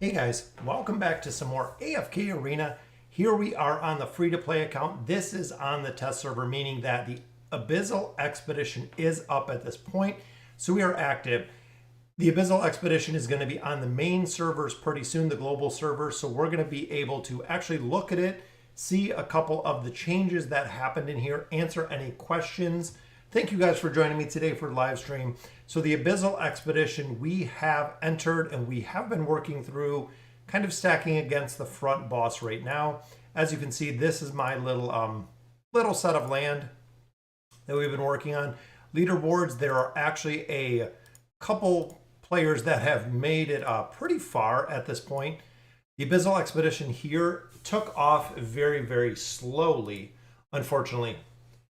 Hey guys, welcome back to some more AFK Arena. Here we are on the free-to-play account. This is on the test server, meaning that the Abyssal Expedition is up at this point, so we are active. The Abyssal Expedition is going to be on the main servers pretty soon, the global server, so we're going to be able to actually look at it, see a couple of the changes that happened in here, answer any questions. Thank you guys for joining me today for the live stream. So the Abyssal Expedition, we have entered and we have been working through kind of stacking against the front boss right now. As you can see, this is my little set of land that we've been working on. Leaderboards, there are actually a couple players that have made it pretty far at this point. The Abyssal Expedition here took off very, very slowly, unfortunately.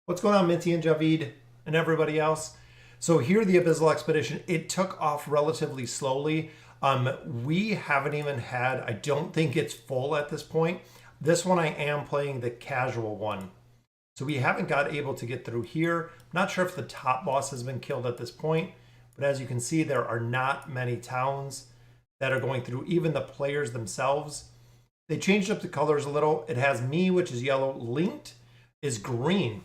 What's going on, Minty and Javid and everybody else? So here, the Abyssal Expedition, it took off relatively slowly. We haven't even had, I don't think it's full at this point. This one I am playing the casual one. So we haven't got able to get through here. Not sure if the top boss has been killed at this point, but as you can see, there are not many towns that are going through, even the players themselves. They changed up the colors a little. It has me, which is yellow. Linked is green.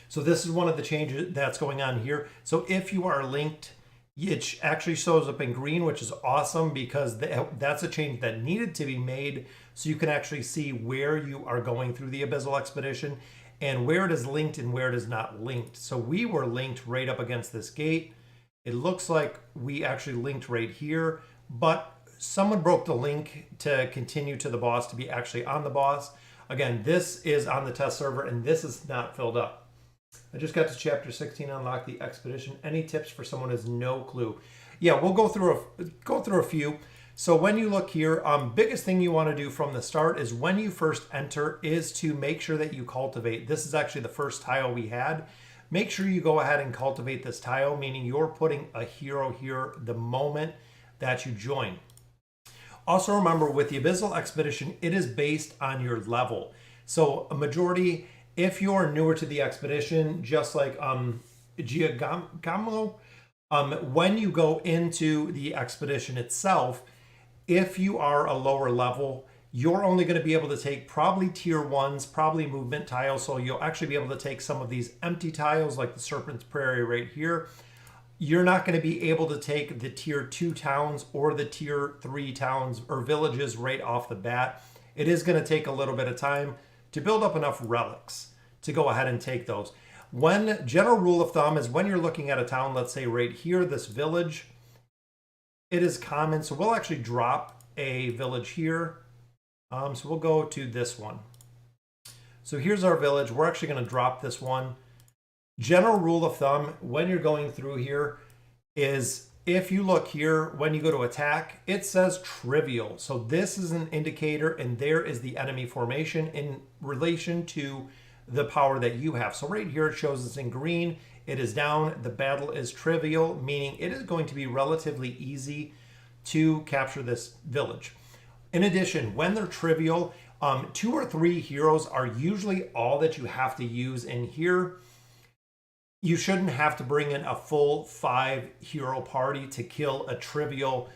So this is one of the changes that's going on here. So if you are linked, it actually shows up in green, which is awesome because that's a change that needed to be made. So you can actually see where you are going through the Abyssal Expedition and where it is linked and where it is not linked. So we were linked right up against this gate. It looks like we actually linked right here, but someone broke the link to continue to the boss, to be actually on the boss. Again, this is on the test server and this is not filled up. I just got to chapter 16, unlock the expedition. Any tips for someone who has no clue? Yeah, we'll go through a few. So when you look here, biggest thing you want to do from the start is when you first enter is to make sure that you cultivate. This is actually the first tile we had. Make sure you go ahead and cultivate this tile, meaning you're putting a hero here the moment that you join. Also remember, with the Abyssal Expedition, it is based on your level. So a majority, if you're newer to the expedition, just like Giacomo, when you go into the expedition itself, if you are a lower level, you're only going to be able to take probably tier 1s, probably movement tiles. So you'll actually be able to take some of these empty tiles like the Serpent's Prairie right here. You're not going to be able to take the tier 2 towns or the tier 3 towns or villages right off the bat. It is going to take a little bit of time to build up enough relics to go ahead and take those. One general rule of thumb is when you're looking at a town, let's say right here, this village, it is common. So we'll actually drop a village here. So we'll go to this one. So here's our village. We're actually going to drop this one. General rule of thumb when you're going through here is if you look here, when you go to attack, it says trivial. So this is an indicator and there is the enemy formation in relation to the power that you have. So right here it shows us in green. It is down. The battle is trivial, meaning it is going to be relatively easy to capture this village. In addition, when they're trivial, 2 or 3 heroes are usually all that you have to use in here. You shouldn't have to bring in a full 5 hero party to kill a trivial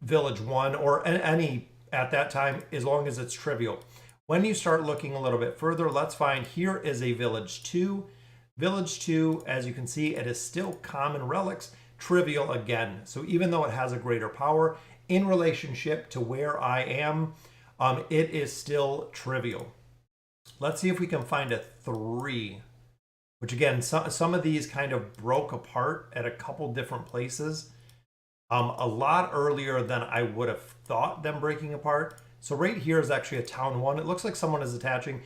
village 1 or any at that time, as long as it's trivial. When you start looking a little bit further, let's find here is a village 2. Village 2, as you can see, it is still common relics, trivial again. So even though it has a greater power in relationship to where I am, it is still trivial. Let's see if we can find a 3. Which again, some of these kind of broke apart at a couple different places. A lot earlier than I would have thought them breaking apart. So right here is actually a town 1. It looks like someone is attaching.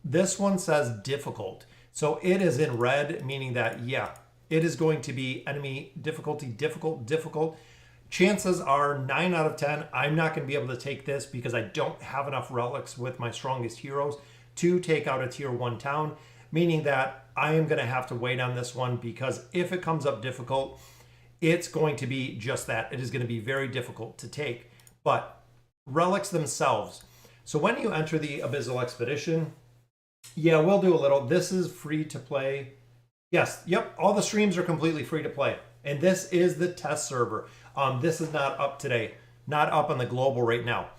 This one says difficult. So it is in red, meaning that, yeah, it is going to be enemy difficulty, difficult. Chances are 9 out of 10, I'm not going to be able to take this because I don't have enough relics with my strongest heroes to take out a tier 1 town. Meaning that I am going to have to wait on this one because if it comes up difficult, it's going to be just that. It is going to be very difficult to take. But relics themselves. So when you enter the Abyssal Expedition, yeah, we'll do a little. This is free to play. Yes, yep, all the streams are completely free to play. And this is the test server. This is not up today. not up on the global right now.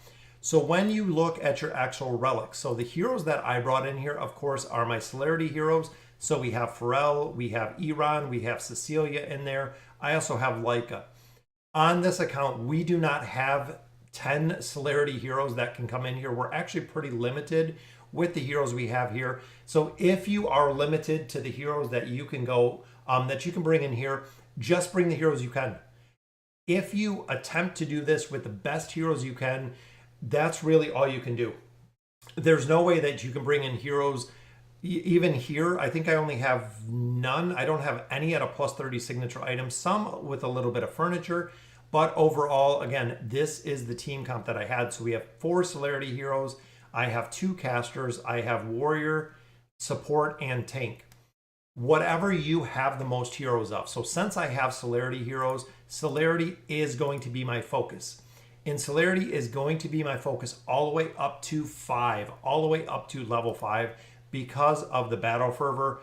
So when you look at your actual relics, so the heroes that I brought in here, of course, are my celerity heroes. So we have Pharrell, we have Iran, we have Cecilia in there. I also have Leica. On this account, we do not have 10 celerity heroes that can come in here. We're actually pretty limited with the heroes we have here. So if you are limited to the heroes that you can go, that you can bring in here, just bring the heroes you can. If you attempt to do this with the best heroes you can, that's really all you can do. There's no way that you can bring in heroes. Even here, I think I only have none. I don't have any at a plus 30 signature item, some with a little bit of furniture. But overall, again, this is the team comp that I had. So we have 4 celerity heroes. I have 2 casters. I have warrior, support, and tank. Whatever you have the most heroes of. So since I have celerity heroes, celerity is going to be my focus. And celerity is going to be my focus all the way up to 5, all the way up to level 5 because of the battle fervor.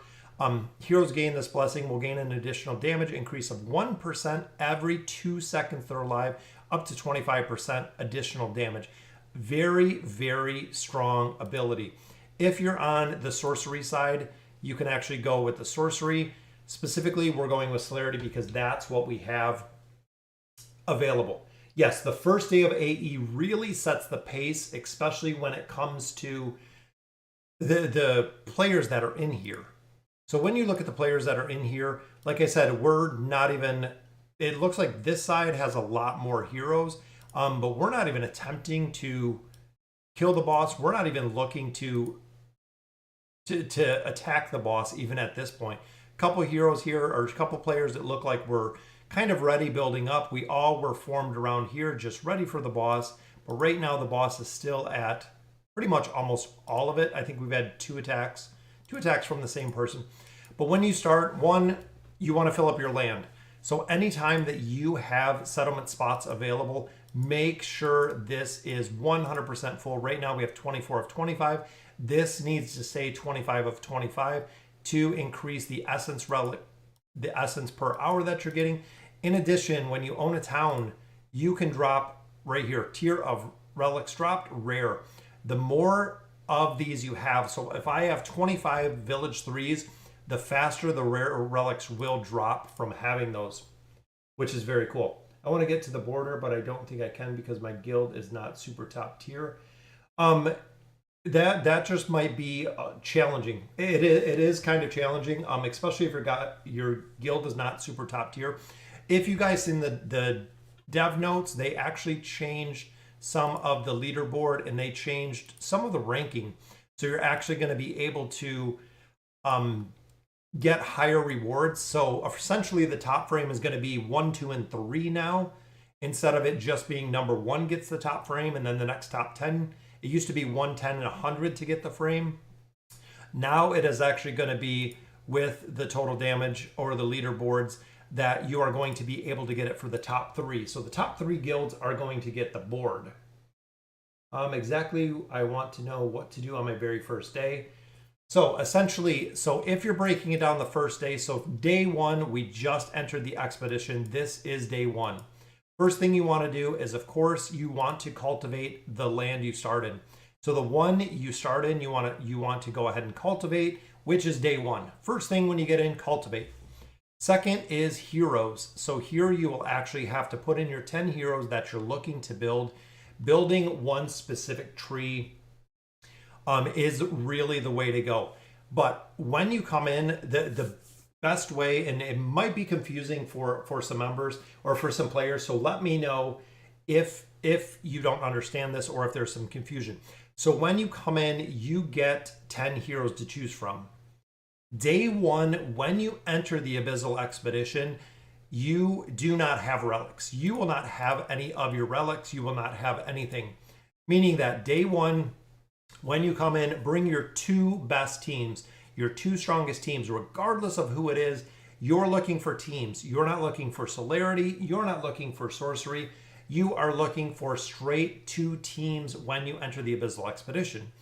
Heroes gain this blessing will gain an additional damage increase of 1% every 2 seconds they're alive, up to 25% additional damage. Very, very strong ability. If you're on the sorcery side, you can actually go with the sorcery. Specifically, we're going with celerity because that's what we have available. Yes, the first day of AE really sets the pace, especially when it comes to the players that are in here. So when you look at the players that are in here, like I said, we're not even, it looks like this side has a lot more heroes, but we're not even attempting to kill the boss. We're not even looking to attack the boss even at this point. A couple heroes here, or a couple players that look like we're kind of ready, building up. We all were formed around here, just ready for the boss. But right now the boss is still at pretty much almost all of it. I think we've had 2 attacks from the same person. But when you start, one, you want to fill up your land. So anytime that you have settlement spots available, make sure this is 100% full. Right now we have 24 of 25. This needs to stay 25 of 25 to increase the essence relic, the essence per hour that you're getting. In addition, when you own a town, you can drop right here, tier of relics dropped, rare. The more of these you have, so if I have 25 village 3s, the faster the rare relics will drop from having those, which is very cool. I want to get to the border, but I don't think I can because my guild is not super top tier. That just might be challenging. It is kind of challenging, especially if your guild is not super top tier. If you guys in the dev notes, they actually changed some of the leaderboard and they changed some of the ranking. So you're actually going to be able to get higher rewards. So essentially the top frame is going to be 1, 2, and 3 now, instead of it just being number 1 gets the top frame and then the next top 10. It used to be 1, 10, and 100 to get the frame. Now it is actually going to be with the total damage or the leaderboards that you are going to be able to get it for the top 3. So the top 3 guilds are going to get the board. Exactly, I want to know what to do on my very first day. So essentially, so if you're breaking it down the first day, so day 1, we just entered the expedition. This is day 1. First thing you want to do is, of course, you want to cultivate the land you started. So the one you start in, you want to go ahead and cultivate, which is day 1. First thing when you get in, cultivate. Second is heroes. So here you will actually have to put in your 10 heroes that you're looking to build. Building one specific tree is really the way to go. But when you come in, the best way, and it might be confusing for some members or for some players, so let me know if you don't understand this or if there's some confusion. So when you come in, you get 10 heroes to choose from. Day 1, when you enter the Abyssal expedition, you do not have relics. You will not have any of your relics. You will not have anything. Meaning that day 1, when you come in, bring your 2 best teams, your 2 strongest teams, regardless of who it is. You're looking for teams. You're not looking for celerity. You're not looking for sorcery. You are looking for straight 2 teams when you enter the Abyssal expedition.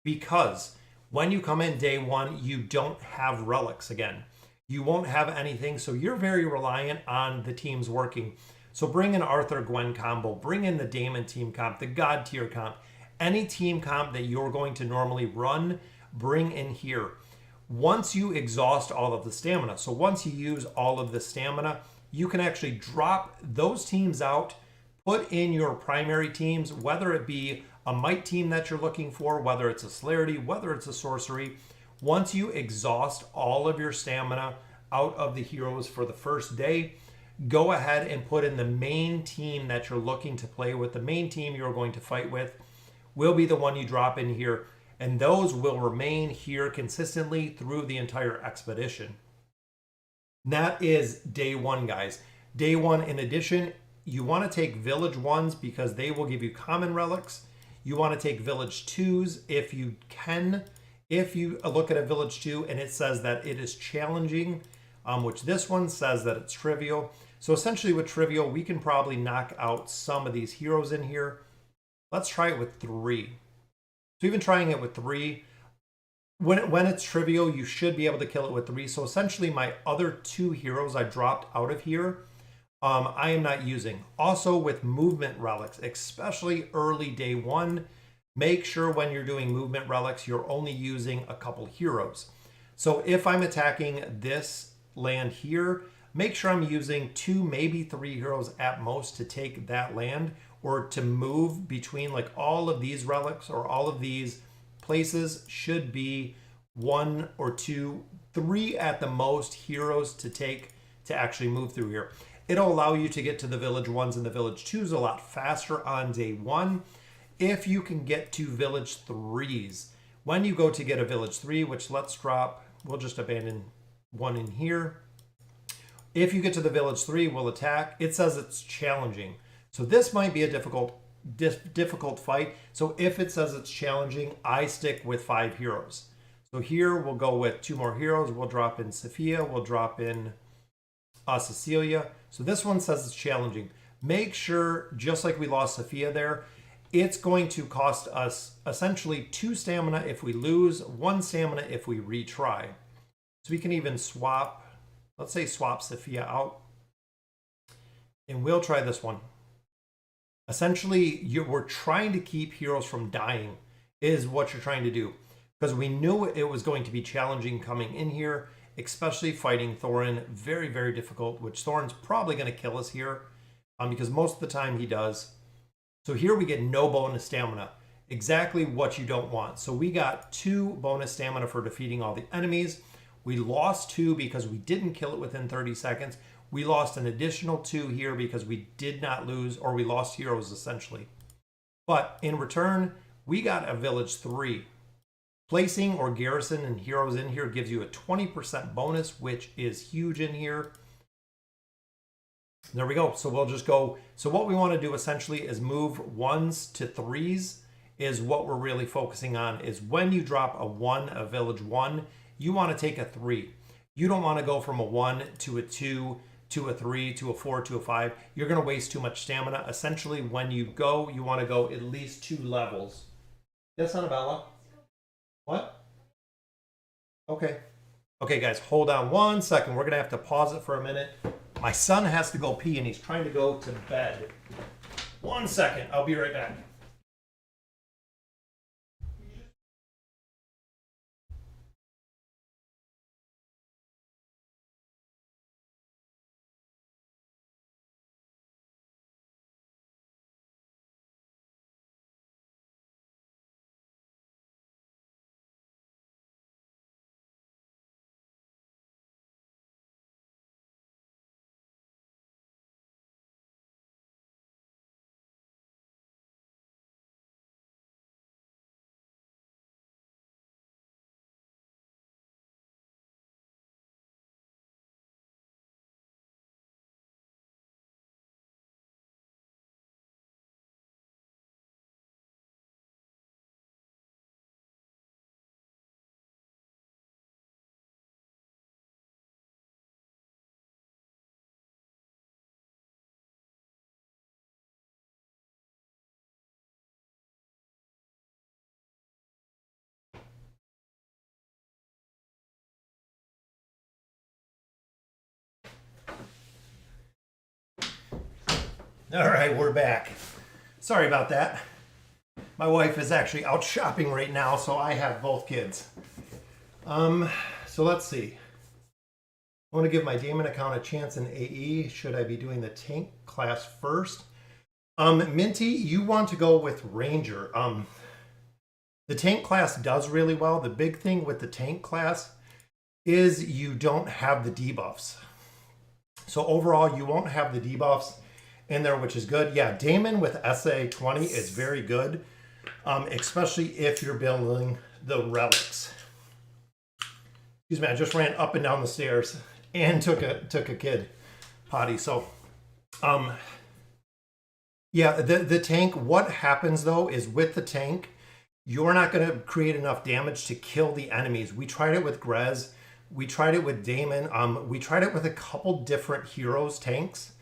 Because when you come in day 1, you don't have relics again. You won't have anything, so you're very reliant on the teams working. So bring an Arthur Gwen combo, bring in the Damon team comp, the God tier comp, any team comp that you're going to normally run, bring in here. Once you exhaust all of the stamina, so once you use all of the stamina, you can actually drop those teams out, put in your primary teams, whether it be a might team that you're looking for, whether it's a celerity, whether it's a sorcery. Once you exhaust all of your stamina out of the heroes for the first day, go ahead and put in the main team that you're looking to play with. The main team you're going to fight with will be the one you drop in here, and those will remain here consistently through the entire expedition. And that is day one, guys. Day one, in addition, you want to take village ones because they will give you common relics. You want to take village twos if you can. If you look at a village 2 and it says that it is challenging, which this one says that it's trivial. So essentially with trivial, we can probably knock out some of these heroes in here. Let's try it with 3. So even trying it with 3, when it's trivial, you should be able to kill it with 3. So essentially my other 2 heroes I dropped out of here, I am not using. Also with movement relics, especially early day 1, make sure when you're doing movement relics, you're only using a couple heroes. So if I'm attacking this land here, make sure I'm using 2, maybe 3 heroes at most to take that land, or to move between like all of these relics or all of these places should be 1 or 2, 3 at the most heroes to take to actually move through here. It'll allow you to get to the village 1s and the village 2s a lot faster on day 1. If you can get to village 3s, when you go to get a village 3, which let's drop, we'll just abandon 1 in here. If you get to the village 3, we'll attack. It says it's challenging. So this might be a difficult fight. So if it says it's challenging, I stick with 5 heroes. So here we'll go with 2 more heroes. We'll drop in Sophia. We'll drop in Cecilia. So this one says it's challenging. Make sure, just like we lost Sophia there, it's going to cost us essentially 2 stamina if we lose, 1 stamina if we retry. So we can even swap, let's say swap Sophia out. And we'll try this one. Essentially, we're trying to keep heroes from dying is what you're trying to do. Because we knew it was going to be challenging coming in here, especially fighting Thorin. Very, very difficult, which Thorin's probably going to kill us here because most of the time he does. So here we get no bonus stamina, exactly what you don't want. So we got 2 bonus stamina for defeating all the enemies. We lost 2 because we didn't kill it within 30 seconds. We lost an additional 2 here because we did not lose, or we lost heroes essentially. But in return, we got a village 3. Placing or garrison and heroes in here gives you a 20% bonus, which is huge in here. There we go. So we'll just go. So what we want to do essentially is move 1s to 3s is what we're really focusing on. Is when you drop a 1, a village 1, you want to take a 3. You don't want to go from a 1 to a 2 to a 3 to a 4 to a 5. You're going to waste too much stamina. Essentially, when you go, you want to go at least 2 levels. Yes, Annabella? What? Okay. Okay, guys, hold on 1 second. We're going to have to pause it for a minute. My son has to go pee and he's trying to go to bed. 1 second. I'll be right back. All right, we're back. Sorry about that. My wife is actually out shopping right now, so I have both kids. So let's see. I want to give my Daemon account a chance in AE. Should I be doing the tank class first? Minty, you want to go with Ranger. The tank class does really well. The big thing with the tank class is you don't have the debuffs. So overall, you won't have the debuffs in there, which is good. Yeah, Daemon with SA 20 is very good, especially if you're building the relics. Excuse me, I just ran up and down the stairs and took a kid potty. So, yeah, the tank, what happens though is with the tank, you're not going to create enough damage to kill the enemies. We tried it with Grez. We tried it with Daemon. We tried it with a couple different heroes tanks.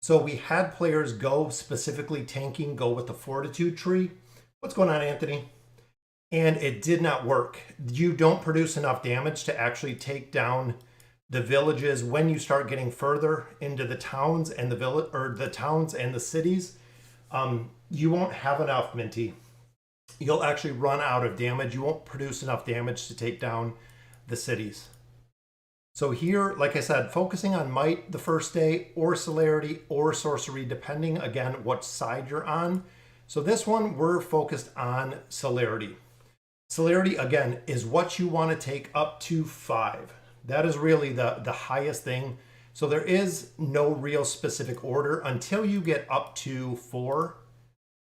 So we had players go specifically tanking, go with the Fortitude tree. What's going on, Anthony? And it did not work. You don't produce enough damage to actually take down the villages when you start getting further into the towns and the village, or the towns and the cities. You won't have enough, Minty. You'll actually run out of damage. You won't produce enough damage to take down the cities. So here, like I said, focusing on Might the first day, or Celerity, or Sorcery, depending, again, what side you're on. So this one, we're focused on Celerity. Celerity, again, is what you want to take up to 5. That is really the highest thing. So there is no real specific order until you get up to 4.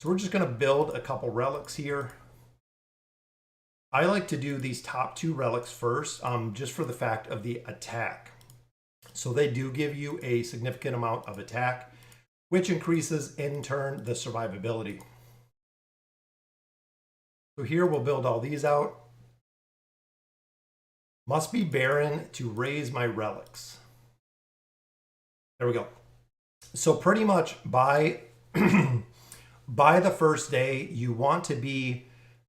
So we're just going to build a couple relics here. I like to do these top 2 relics first, just for the fact of the attack. So they do give you a significant amount of attack, which increases in turn the survivability. So here we'll build all these out. Must be barren to raise my relics. There we go. So pretty much by by the first day, you want to be,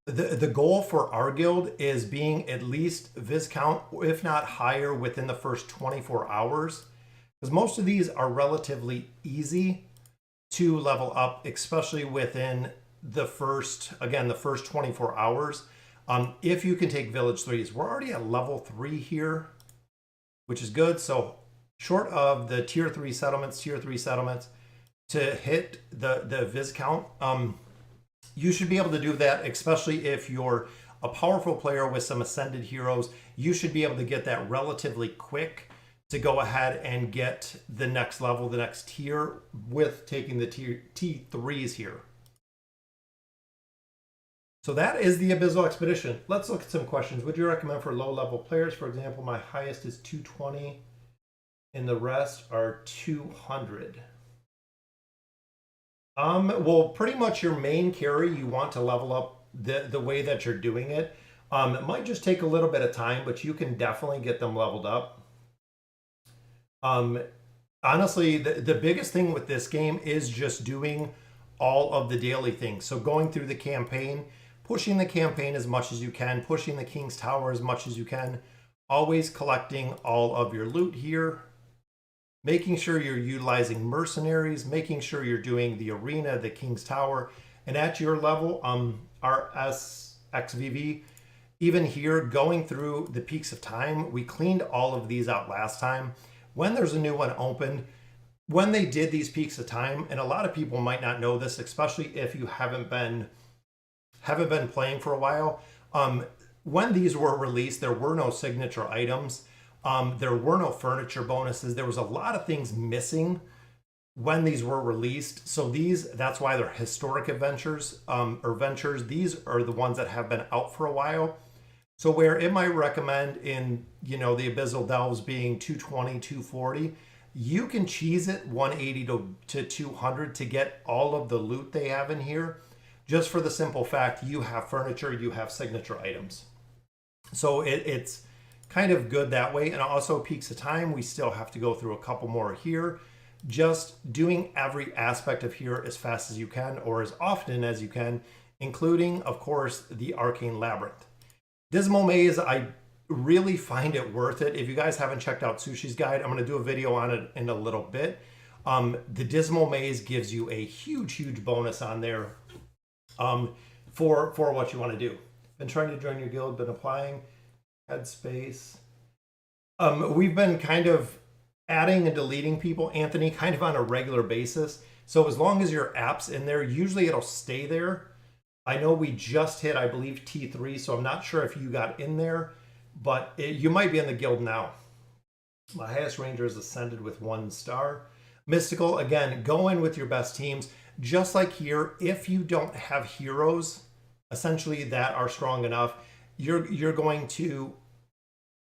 the goal for our guild is being at least Viscount, if not higher, within the first 24 hours. Because most of these are relatively easy to level up, especially within the first 24 hours. If you can take village 3s, we're already at level 3 here, which is good. So short of the tier 3 settlements, to hit the Viscount, you should be able to do that, especially if you're a powerful player with some ascended heroes. You should be able to get that relatively quick to go ahead and get the next level, the next tier, with taking the tier T3s here. So that is the Abyssal Expedition. Let's look at some questions. Would you recommend for low-level players? For example, my highest is 220, and the rest are 200. Well, pretty much your main carry, you want to level up the way that you're doing it. It might just take a little bit of time, but you can definitely get them leveled up. Honestly, the biggest thing with this game is just doing all of the daily things. So going through the campaign, pushing the campaign as much as you can, pushing the King's Tower as much as you can, always collecting all of your loot here, making sure you're utilizing mercenaries, making sure you're doing the arena, the King's Tower, and at your level, our SXVV, even here, going through the Peaks of Time, we cleaned all of these out last time. When there's a new one opened, when they did these Peaks of Time, and a lot of people might not know this, especially if you haven't been playing for a while, when these were released, there were no signature items. There were no furniture bonuses. There was a lot of things missing when these were released. So that's why they're historic adventures, or ventures. These are the ones that have been out for a while. So where it might recommend in, the Abyssal Delves being 220, 240, you can cheese it 180 to 200 to get all of the loot they have in here, just for the simple fact you have furniture, you have signature items. So it's kind of good that way. And also Peaks of Time, we still have to go through a couple more here. Just doing every aspect of here as fast as you can, or as often as you can, including, of course, the Arcane Labyrinth. Dismal Maze, I really find it worth it. If you guys haven't checked out Sushi's guide, I'm going to do a video on it in a little bit. The Dismal Maze gives you a huge bonus on there for what you want to do. Been trying to join your guild, been applying, Headspace. We've been kind of adding and deleting people, Anthony, kind of on a regular basis. So as long as your app's in there, usually it'll stay there. I know we just hit, I believe, T3, so I'm not sure if you got in there, but you might be in the guild now. My highest ranger is ascended with 1 star. Mystical, again, go in with your best teams. Just like here, if you don't have heroes, essentially that are strong enough, you're going to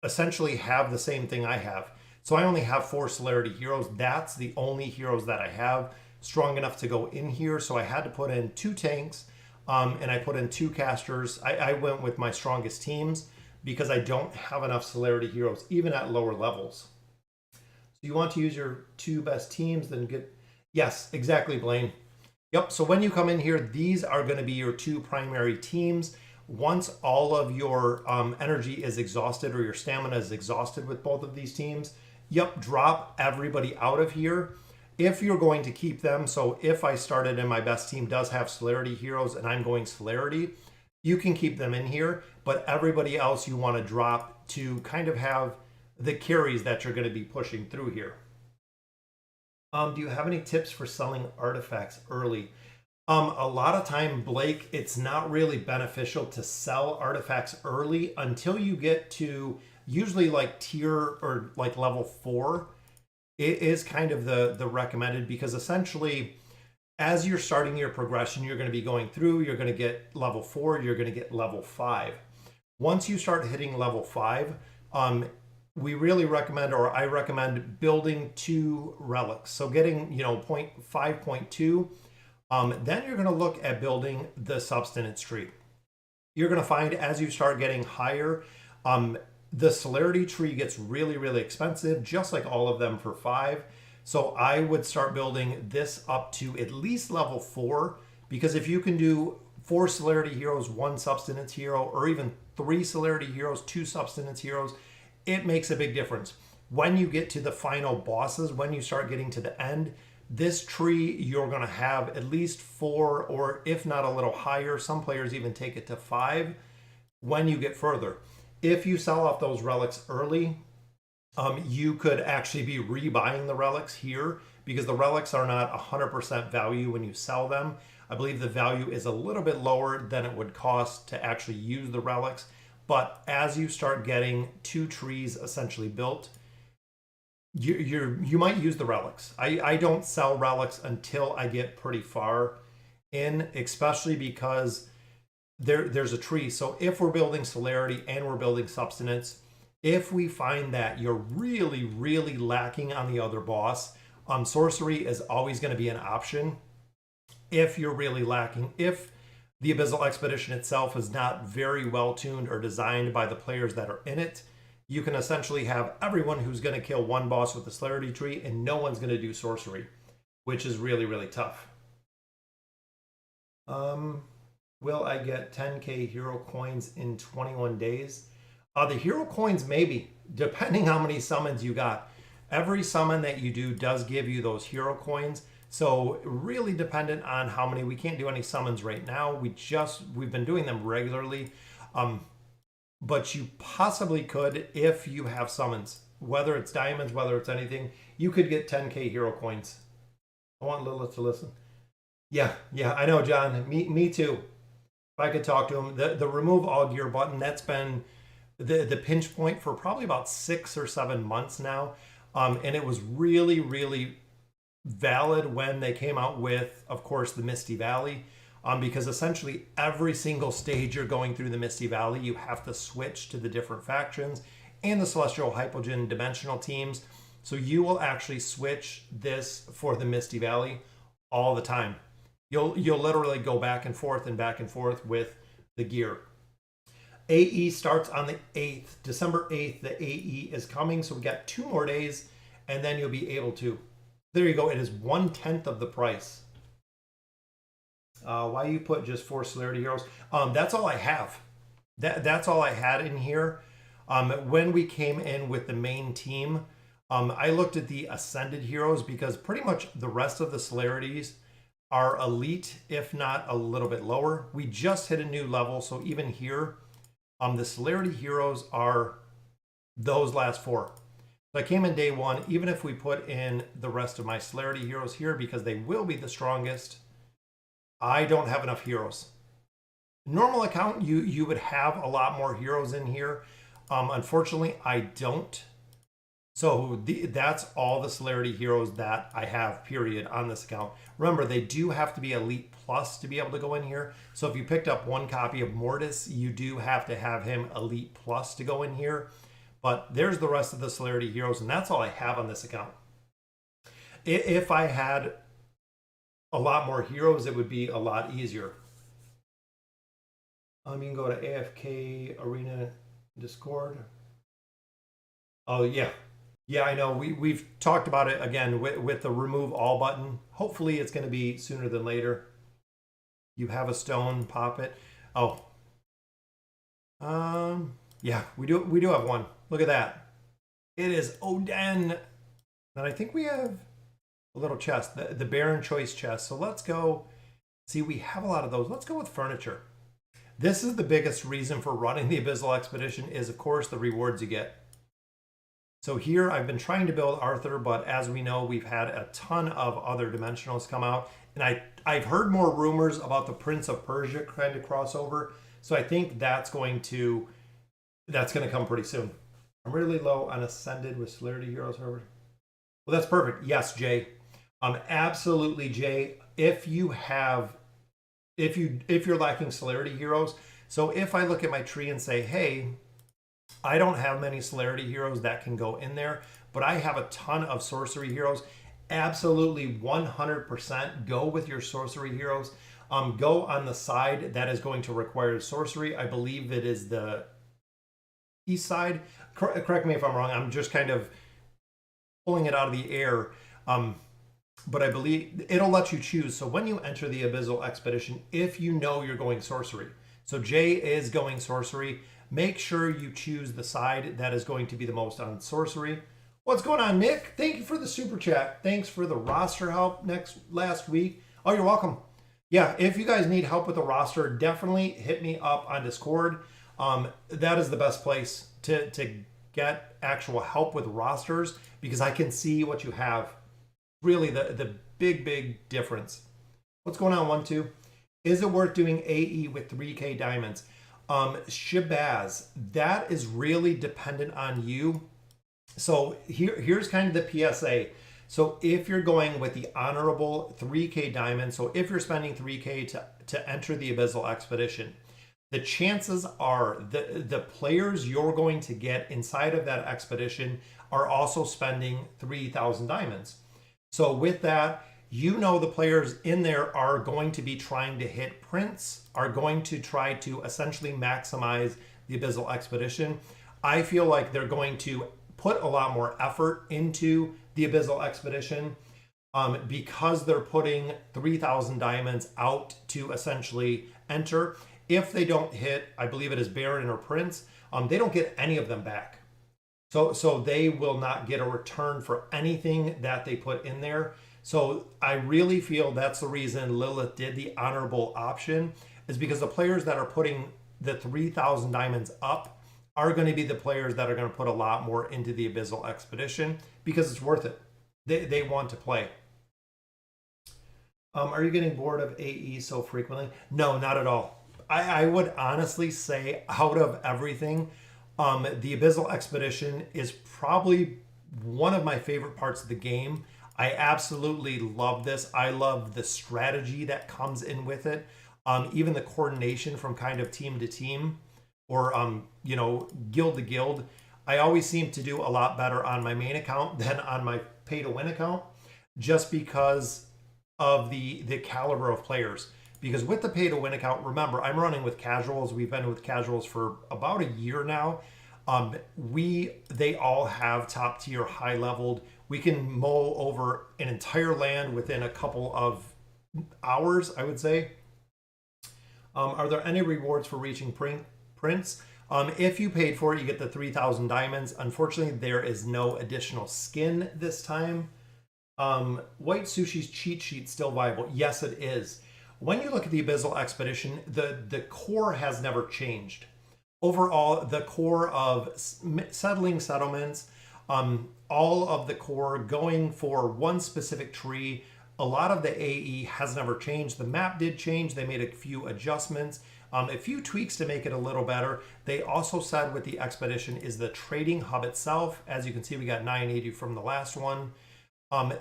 essentially have the same thing I have. So I only have 4 celerity heroes. That's the only heroes that I have strong enough to go in here. So I had to put in 2 tanks and I put in 2 casters. I went with my strongest teams because I don't have enough celerity heroes, even at lower levels. So you want to use your 2 best teams, then get, yes, exactly, Blaine. Yep, so when you come in here, these are going to be your 2 primary teams. Once all of your energy is exhausted or your stamina is exhausted with both of these teams, yep, drop everybody out of here. If you're going to keep them, so if I started and my best team does have celerity heroes and I'm going celerity, you can keep them in here, but everybody else you want to drop to kind of have the carries that you're going to be pushing through here. Do you have any tips for selling artifacts early? A lot of time, Blake, it's not really beneficial to sell artifacts early until you get to usually like tier or like level 4. It is kind of the recommended, because essentially as you're starting your progression, you're going to be going through, you're going to get level 4, you're going to get level 5. Once you start hitting level 5, we really recommend, or I recommend, building 2 relics. So getting, 5.2, then you're going to look at building the substance tree. You're going to find as you start getting higher, the celerity tree gets really expensive, just like all of them for 5. So I would start building this up to at least level 4, because if you can do 4 celerity heroes, 1 substance hero, or even 3 celerity heroes, 2 substance heroes, it makes a big difference. When you get to the final bosses, when you start getting to the end, this tree, you're going to have at least 4, or if not a little higher. Some players even take it to 5 when you get further. If you sell off those relics early, you could actually be rebuying the relics here, because the relics are not 100% value when you sell them. I believe the value is a little bit lower than it would cost to actually use the relics. But as you start getting 2 trees essentially built, you might use the relics. I don't sell relics until I get pretty far in, especially because there's a tree. So if we're building celerity and we're building substance, if we find that you're really lacking on the other boss, sorcery is always going to be an option. If you're really lacking, if the Abyssal Expedition itself is not very well tuned or designed by the players that are in it, you can essentially have everyone who's going to kill 1 boss with the celerity tree and no one's going to do sorcery, which is really tough. Will I get 10k hero coins in 21 days? The hero coins, maybe, depending how many summons you got. Every summon that you do does give you those hero coins. So really dependent on how many. We can't do any summons right now. We've been doing them regularly. But you possibly could if you have summons. Whether it's diamonds, whether it's anything, you could get 10k hero coins. I want Lilith to listen. Yeah, I know, John. Me too. If I could talk to him. The remove all gear button, that's been the pinch point for probably about 6 or 7 months now. And it was really valid when they came out with, of course, the Misty Valley, because essentially every single stage you're going through the Misty Valley, you have to switch to the different factions and the Celestial Hypogean dimensional teams. So you will actually switch this for the Misty Valley all the time. You'll literally go back and forth with the gear. AE starts on the 8th, December 8th. The AE is coming, so we got 2 more days, and then you'll be able to. There you go. It is 1/10 of the price. Why you put just 4 celerity heroes? That's all I have. That's all I had in here. When we came in with the main team, I looked at the Ascended heroes because pretty much the rest of the celerities are elite, if not a little bit lower. We just hit a new level, so even here, the celerity heroes are those last four. So I came in day one, even if we put in the rest of my celerity heroes here because they will be the strongest, I don't have enough heroes. Normal account, you would have a lot more heroes in here. Unfortunately, I don't. So that's all the celerity heroes that I have, period, on this account. Remember, they do have to be Elite Plus to be able to go in here. So if you picked up one copy of Mortis, you do have to have him Elite Plus to go in here. But there's the rest of the celerity heroes, and that's all I have on this account. If I had a lot more heroes, it would be a lot easier. You can go to AFK Arena Discord. Oh, yeah. Yeah, I know. We've talked about it again with the remove all button. Hopefully it's going to be sooner than later. You have a stone, pop it. Oh. Yeah, we do have one. Look at that. It is Odin. And I think we have a little chest, the Baron Choice chest. So let's go. See, we have a lot of those. Let's go with furniture. This is the biggest reason for running the Abyssal Expedition is, of course, the rewards you get. So here I've been trying to build Arthur, but as we know, we've had a ton of other dimensionals come out. And I've heard more rumors about the Prince of Persia kind of crossover. So I think that's going to come pretty soon. I'm really low on Ascended with Celerity Heroes, however. Well, that's perfect. Yes, Jay. Absolutely, Jay. If you're lacking Celerity Heroes, so if I look at my tree and say, hey, I don't have many celerity heroes that can go in there, but I have a ton of sorcery heroes. Absolutely 100% go with your sorcery heroes. Go on the side that is going to require sorcery. I believe it is the east side. Correct me if I'm wrong. I'm just kind of pulling it out of the air. But I believe it'll let you choose. So when you enter the Abyssal Expedition, if you know you're going sorcery, so Jay is going sorcery, make sure you choose the side that is going to be the most on sorcery. What's going on, Nick? Thank you for the super chat. Thanks for the roster help last week. Oh, you're welcome. Yeah, if you guys need help with the roster, definitely hit me up on Discord. That is the best place to get actual help with rosters because I can see what you have. Really the big difference. What's going on, 1-2? Is it worth doing AE with 3K diamonds? Shabazz, that is really dependent on you. So here's kind of the PSA. So if you're going with the honorable 3K diamond, so if you're spending 3K to enter the Abyssal Expedition, the chances are the players you're going to get inside of that expedition are also spending 3,000 diamonds. So with that, you know the players in there are going to be trying to hit prints, are going to try to essentially maximize the Abyssal Expedition. I feel like they're going to put a lot more effort into the Abyssal Expedition because they're putting 3,000 diamonds out to essentially enter. If they don't hit, I believe it is Baron or Prince, they don't get any of them back. So they will not get a return for anything that they put in there. So I really feel that's the reason Lilith did the honorable option, is because the players that are putting the 3,000 diamonds up are going to be the players that are going to put a lot more into the Abyssal Expedition because it's worth it. They want to play. Are you getting bored of AE so frequently? No, not at all. I would honestly say out of everything, the Abyssal Expedition is probably one of my favorite parts of the game. I absolutely love this. I love the strategy that comes in with it. Even the coordination from kind of team to team or, guild to guild. I always seem to do a lot better on my main account than on my pay to win account just because of the caliber of players. Because with the pay to win account, remember, I'm running with casuals. We've been with casuals for about a year now. They all have top tier, high leveled. We can mow over an entire land within a couple of hours, I would say. Are there any rewards for reaching prints? If you paid for it, you get the 3,000 diamonds. Unfortunately, there is no additional skin this time. White Sushi's cheat sheet still viable? Yes, it is. When you look at the Abyssal Expedition, the core has never changed. Overall, the core of settling settlements, all of the core going for one specific tree, a lot of the AE has never changed. The map did change. They made a few adjustments, a few tweaks to make it a little better. They also said with the expedition is the trading hub itself. As you can see, we got 980 from the last one.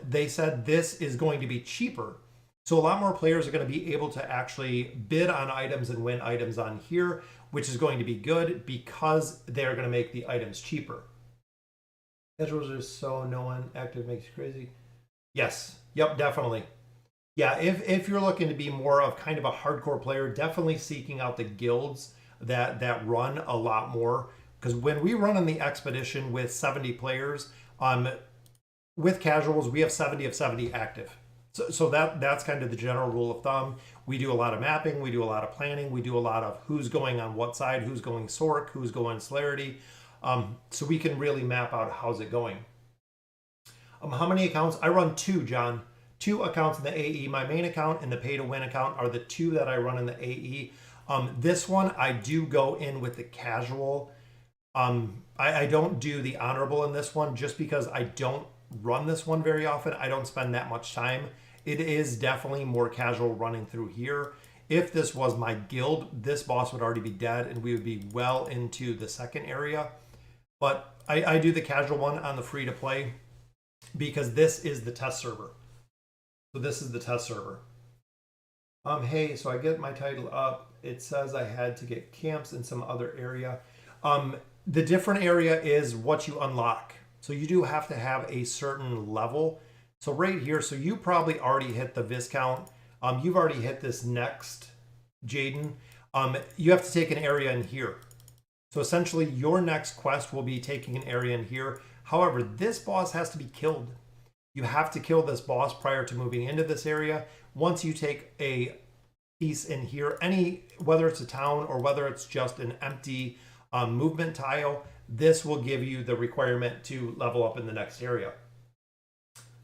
They said this is going to be cheaper. So a lot more players are going to be able to actually bid on items and win items on here, which is going to be good because they're going to make the items cheaper. Schedules are so no one active makes you crazy. Yes. Yep, definitely. Yeah, if you're looking to be more of kind of a hardcore player, definitely seeking out the guilds that run a lot more. Because when we run on the expedition with 70 players, with casuals, we have 70 of 70 active. So that's kind of the general rule of thumb. We do a lot of mapping, we do a lot of planning, we do a lot of who's going on what side, who's going Sork, who's going Celerity. So we can really map out how's it going. How many accounts? I run 2, John. 2 accounts in the AE. My main account and the pay to win account are the 2 that I run in the AE. This one, I do go in with the casual. I don't do the honorable in this one just because I don't run this one very often. I don't spend that much time. It is definitely more casual running through here. If this was my guild, this boss would already be dead and we would be well into the second area. But I do the casual one on the free to play because this is the test server. So this is the test server. Hey, so I get my title up. It says I had to get camps in some other area. The different area is what you unlock. So you do have to have a certain level. So right here, so you probably already hit the Viscount. You've already hit this next Jaden. You have to take an area in here. So essentially your next quest will be taking an area in here. However, this boss has to be killed. You have to kill this boss prior to moving into this area. Once you take a piece in here, whether it's a town or whether it's just an empty movement tile, this will give you the requirement to level up in the next area.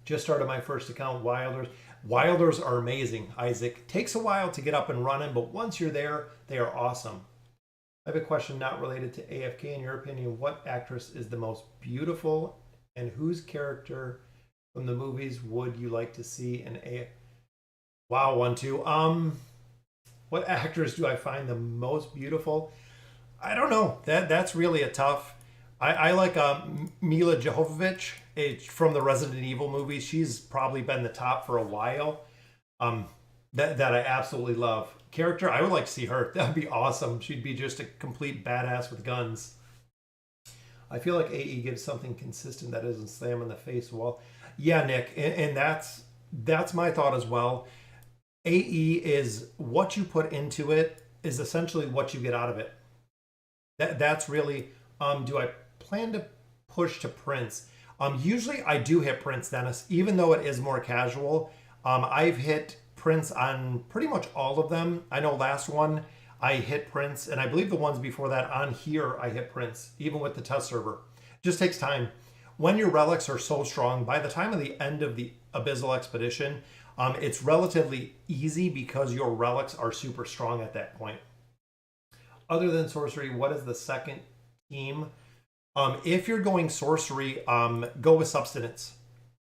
Just started my first account, Wilders. Wilders are amazing, Isaac. Takes a while to get up and running, but once you're there, they are awesome. I have a question not related to AFK. In your opinion, what actress is the most beautiful and whose character from the movies would you like to see in AFK? Wow, 1-2. What actors do I find the most beautiful? I don't know. That's really a tough. I like Mila Jovovich from the Resident Evil movies. She's probably been the top for a while. That I absolutely love. Character, I would like to see her. That'd be awesome. She'd be just a complete badass with guns. I feel like AE gives something consistent that isn't slam in the face wall. Yeah, Nick, and that's my thought as well. AE is what you put into it is essentially what you get out of it. That's really, do I plan to push to Prince? Usually I do hit Prince, Dennis, even though it is more casual. I've hit Prince on pretty much all of them. I know last one I hit Prince, and I believe the ones before that on here I hit Prince, even with the test server. It just takes time. When your relics are so strong, by the time of the end of the Abyssal Expedition, it's relatively easy because your relics are super strong at that point. Other than sorcery, what is the second team? If you're going sorcery, go with substance.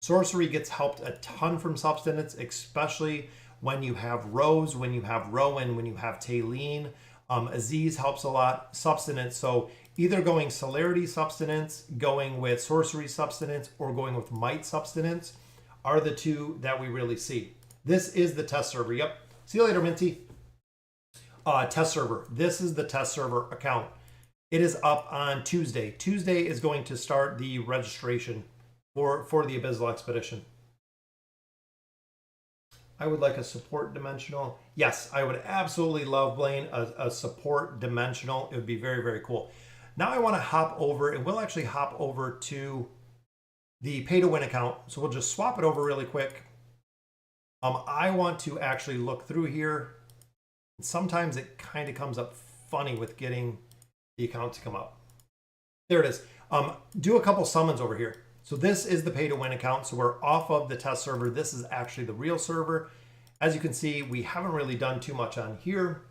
Sorcery gets helped a ton from substance, especially when you have Rose, when you have Rowan, when you have Taylene. Aziz helps a lot. Substance, so either going Celerity Substance, going with Sorcery Substance, or going with Might Substance are the two that we really see. This is the test server. Yep. See you later, Minty. Test server. This is the test server account. It is up on Tuesday. Tuesday is going to start the registration for the Abyssal Expedition. I would like a support dimensional. Yes, I would absolutely love, Blaine, a support dimensional. It would be very, very cool. Now I want to hop over, and we'll actually hop over to the pay to win account. So we'll just swap it over really quick. I want to actually look through here. Sometimes it kind of comes up funny with getting the account to come up. There it is. Do a couple summons over here. So this is the pay to win account. So we're off of the test server. This is actually the real server. As you can see, we haven't really done too much on here.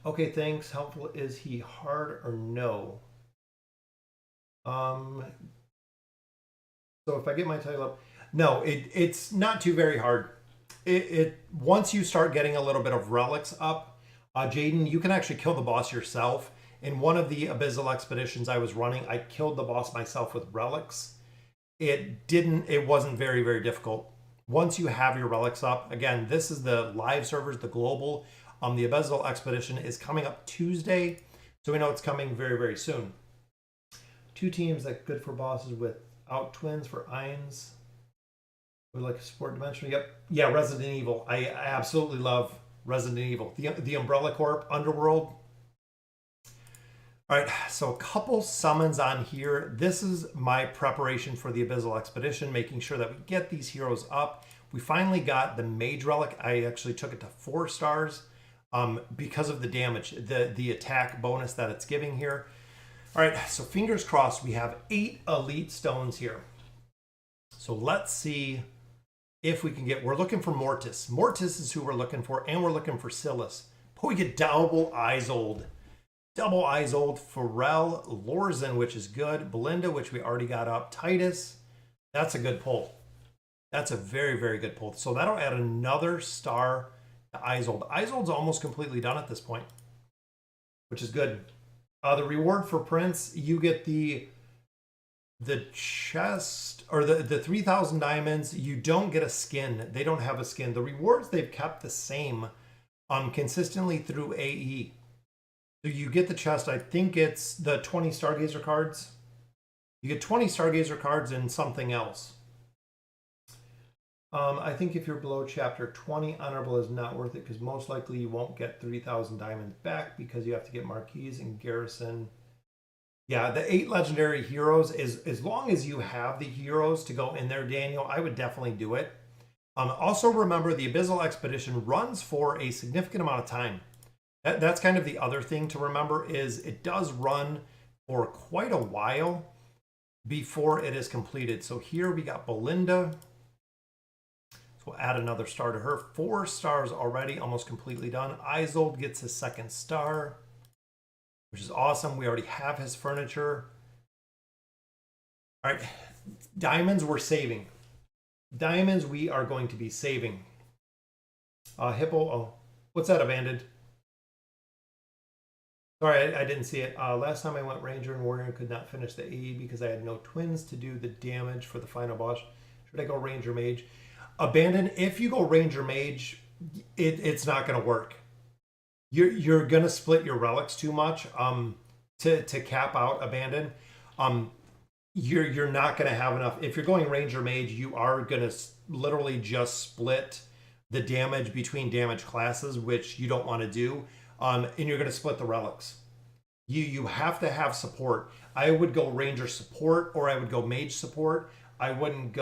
Okay, thanks. Helpful. Is he hard or no? So if I get my title up, no, it's not too very hard. Once you start getting a little bit of relics up, Jaden, you can actually kill the boss yourself. In one of the Abyssal expeditions I was running, I killed the boss myself with relics. It wasn't very, very difficult. Once you have your relics up, again, this is the live servers, the global. The Abyssal expedition is coming up Tuesday, so we know it's coming very, very soon. 2 teams that good for bosses without twins for Eins. Would like a support dimension. Yep. Yeah, Resident Evil. I absolutely love Resident Evil. The Umbrella Corp, Underworld. All right, so a couple summons on here. This is my preparation for the Abyssal expedition, making sure that we get these heroes up. We finally got the Mage Relic. I actually took it to 4 stars because of the damage, the attack bonus that it's giving here. All right, so fingers crossed, we have 8 elite stones here. So let's see if we can get, we're looking for Mortis. Mortis is who we're looking for, and we're looking for Silas. But we get double Isolde. Double Isolde, Pharrell, Lorzen, which is good. Belinda, which we already got up. Titus, that's a good pull. That's a very, very good pull. So that'll add another star to Isolde. Isolde's almost completely done at this point, which is good. The reward for Prince, you get the chest, or the 3,000 diamonds. You don't get a skin. They don't have a skin. The rewards, they've kept the same consistently through AE. So you get the chest, I think it's the 20 Stargazer cards. You get 20 Stargazer cards and something else. I think if you're below chapter 20, honorable is not worth it because most likely you won't get 3,000 diamonds back because you have to get Marquise and Garrison. Yeah, the 8 legendary heroes, is as long as you have the heroes to go in there, Daniel, I would definitely do it. Also remember, the Abyssal expedition runs for a significant amount of time. That's kind of the other thing to remember, is it does run for quite a while before it is completed. So here we got Belinda. So we'll add another star to her. 4 stars already, almost completely done. Isolde gets his 2nd star, which is awesome. We already have his furniture. All right, diamonds we're saving. Diamonds we are going to be saving. Hippo, oh, what's that, Abandoned? Sorry, I didn't see it. Last time I went Ranger and Warrior, could not finish the AE because I had no twins to do the damage for the final boss. Should I go Ranger Mage? Abandon, if you go Ranger Mage, it's not going to work. You're going to split your relics too much to cap out Abandon. You're not going to have enough. If you're going Ranger Mage, you are going to literally just split the damage between damage classes, which you don't want to do. And you're going to split the relics. You have to have support. I would go Ranger support, or I would go Mage support. I wouldn't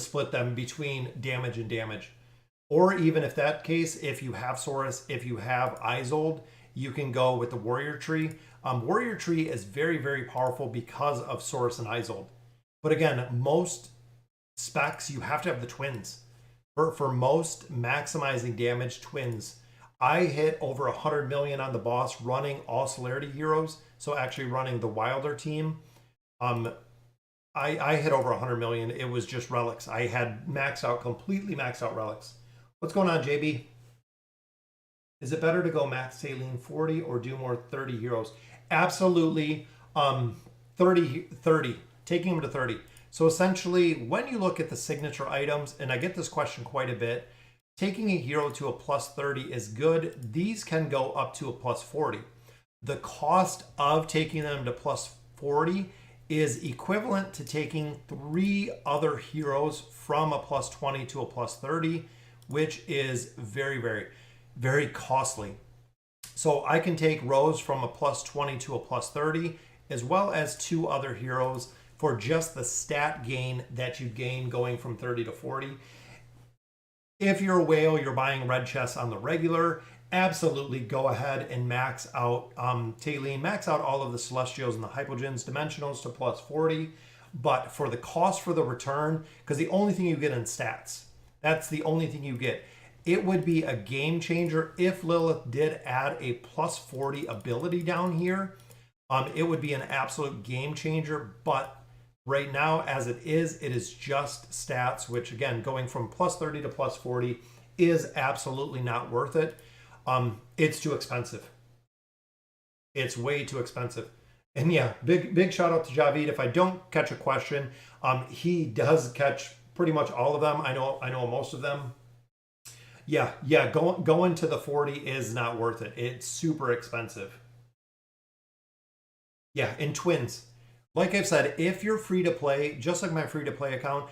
split them between damage and damage. Or even if that case, if you have Saurus, if you have Isolde, you can go with the Warrior Tree. Warrior Tree is very, very powerful because of Saurus and Isolde. But again, most specs, you have to have the twins. For most maximizing damage, twins. I hit over 100 million on the boss running all Celerity heroes. So actually running the Wilder team. I hit over 100 million. It was just relics. I had completely maxed out relics. What's going on, JB? Is it better to go max Saline 40 or do more 30 heroes? Absolutely. 30. Taking them to 30. So essentially, when you look at the signature items, and I get this question quite a bit, taking a hero to a plus 30 is good. These can go up to a plus 40. The cost of taking them to plus 40 is equivalent to taking 3 other heroes from a plus 20 to a plus 30, which is very, very, very costly. So I can take Rose from a plus 20 to a plus 30, as well as 2 other heroes for just the stat gain that you gain going from 30 to 40. If you're a whale, you're buying red chests on the regular. absolutely go ahead and max out Taline, max out all of the Celestials and the Hypogeans, Dimensionals to plus 40. But for the cost for the return, because the only thing you get in stats, that's the only thing you get. It would be a game changer if Lilith did add a plus 40 ability down here. It would be an absolute game changer, but right now, as it is just stats, which again, going from plus 30 to plus 40 is absolutely not worth it. It's too expensive. It's way too expensive. And yeah, big shout out to Javid. If I don't catch a question, he does catch pretty much all of them. I know most of them. Yeah, going to the 40 is not worth it. It's super expensive. Yeah, and twins. Like I've said, if you're free to play, just like my free to play account,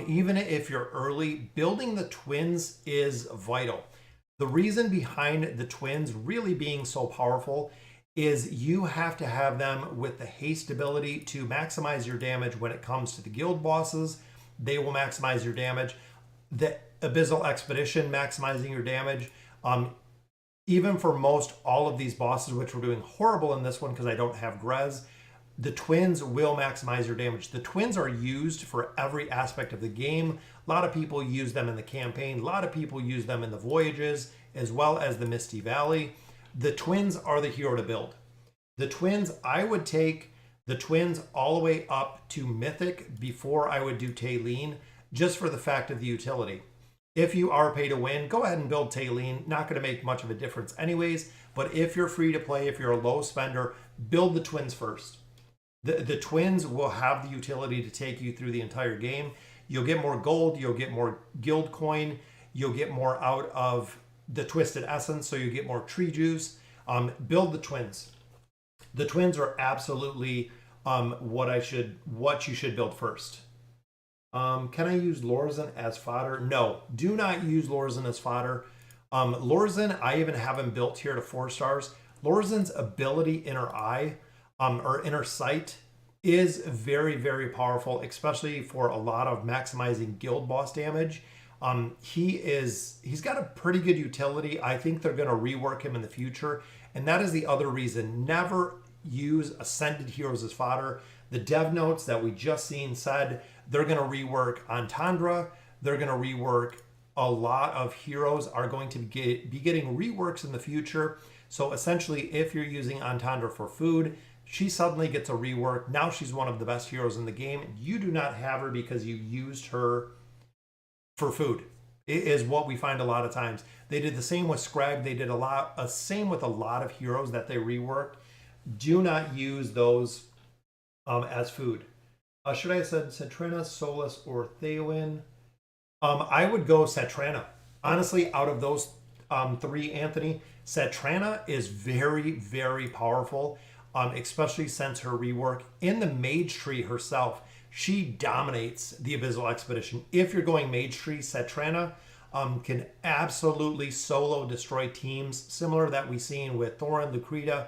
even if you're early, building the twins is vital. The reason behind the twins really being so powerful is you have to have them with the haste ability to maximize your damage when it comes to the guild bosses. They will maximize your damage. The Abyssal Expedition maximizing your damage. Even for most all of these bosses, which we're doing horrible in this one because I don't have Grez, the twins will maximize your damage. The twins are used for every aspect of the game. A lot of people use them in the campaign. A lot of people use them in the voyages, as well as the Misty Valley. The twins are the hero to build. The twins, I would take the twins all the way up to Mythic before I would do Taline, just for the fact of the utility. If you are pay to win, go ahead and build Taline. Not going to make much of a difference anyways, but if you're free to play, if you're a low spender, build the twins first. The twins will have the utility to take you through the entire game. You'll get more gold, you'll get more guild coin, you'll get more out of the Twisted Essence, so you get more tree juice. Build the twins. The twins are absolutely what you should build first. Can I use Lorzen as fodder? No, do not use Lorzen as fodder. Lorzen, I even have him built here to 4 stars. Lorzen's ability Inner Eye, or Inner Sight, is very, very powerful, especially for a lot of maximizing guild boss damage. He's got a pretty good utility. I think they're going to rework him in the future, and that is the other reason. Never use Ascended Heroes as fodder. The dev notes that we just seen said they're going to rework Entendre. They're going to rework a lot of heroes are going to be getting reworks in the future. So essentially, if you're using Entendre for food, she suddenly gets a rework. Now she's one of the best heroes in the game. You do not have her because you used her for food. It is what we find a lot of times. They did the same with Scrag. They did same with a lot of heroes that they reworked. Do not use those as food. Should I have said Satrina, Solus, or Theowen? I would go Satrina. Honestly, out of those 3, Anthony, Satrina is very, very powerful, especially since her rework. In the Mage Tree herself, she dominates the Abyssal Expedition. If you're going Mage Tree, Satrina can absolutely solo destroy teams, similar that we've seen with Thorin, Lucreta.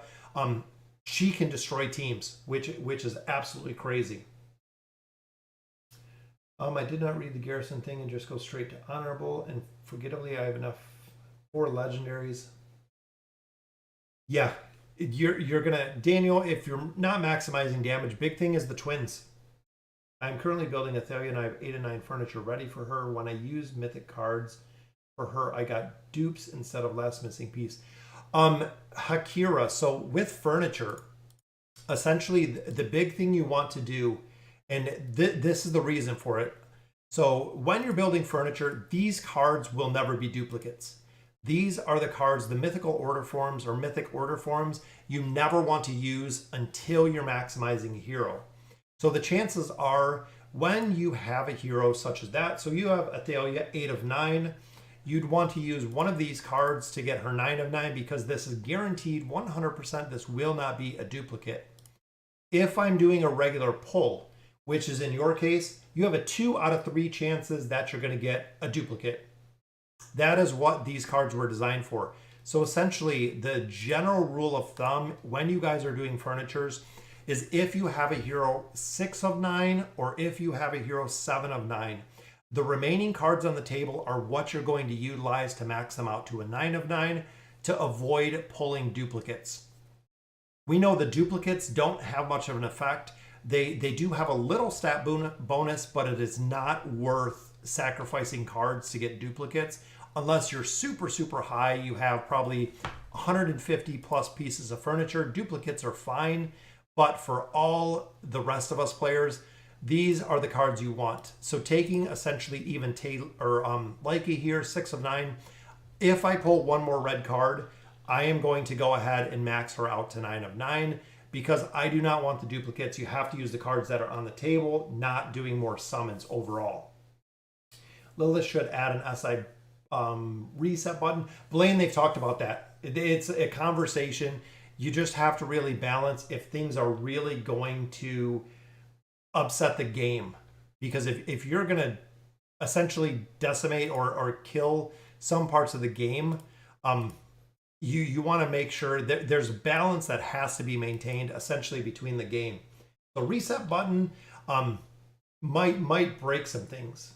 She can destroy teams, which is absolutely crazy. I did not read the Garrison thing and just go straight to Honorable, and forgettably I have enough 4 legendaries. Yeah, you're gonna, Daniel, if you're not maximizing damage, big thing is the twins. I'm currently building Athalia and I have 8 and 9 furniture ready for her. When I use mythic cards for her, I got dupes instead of last missing piece. Hakira, so with furniture, essentially the big thing you want to do, and this is the reason for it. So when you're building furniture, these cards will never be duplicates. These are the cards, the mythical order forms or mythic order forms, you never want to use until you're maximizing a hero. So the chances are when you have a hero such as that, so you have Athalia 8 of 9, you'd want to use one of these cards to get her 9 of 9 because this is guaranteed 100% this will not be a duplicate. If I'm doing a regular pull, which is in your case, you have a 2 out of 3 chances that you're going to get a duplicate. That is what these cards were designed for. So essentially, the general rule of thumb when you guys are doing furnitures is if you have a hero 6 of 9 or if you have a hero 7 of 9, the remaining cards on the table are what you're going to utilize to max them out to a 9 of 9 to avoid pulling duplicates. We know the duplicates don't have much of an effect. They do have a little stat bonus, but it is not worth sacrificing cards to get duplicates unless you're super, super high. You have probably 150 plus pieces of furniture. Duplicates are fine, but for all the rest of us players, these are the cards you want. So taking essentially even Leica here, 6 of 9. If I pull one more red card, I am going to go ahead and max her out to 9 of 9 because I do not want the duplicates. You have to use the cards that are on the table, not doing more summons overall. Lilith should add an SI reset button. Blaine, they've talked about that. It's a conversation. You just have to really balance if things are really going to upset the game. Because if you're going to essentially decimate or kill some parts of the game, you want to make sure that there's balance that has to be maintained essentially between the game. The reset button might break some things.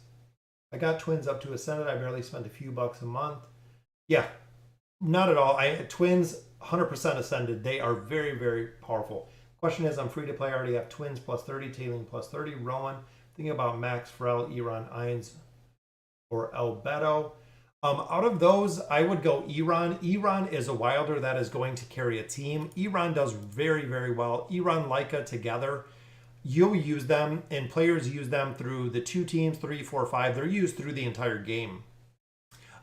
I got twins up to Ascended. I barely spent a few bucks a month. Yeah, not at all. Twins 100% Ascended. They are very, very powerful. Question is, I'm free to play. I already have twins plus 30, Tailing plus 30, Rowan. Thinking about Max, Pharrell, Iran, Ines, or Albedo. Out of those, I would go Iran. Iran is a wilder that is going to carry a team. Iran does very, very well. Iran, Leica together, you'll use them, and players use them through the 2 teams, 3, 4, 5. They're used through the entire game.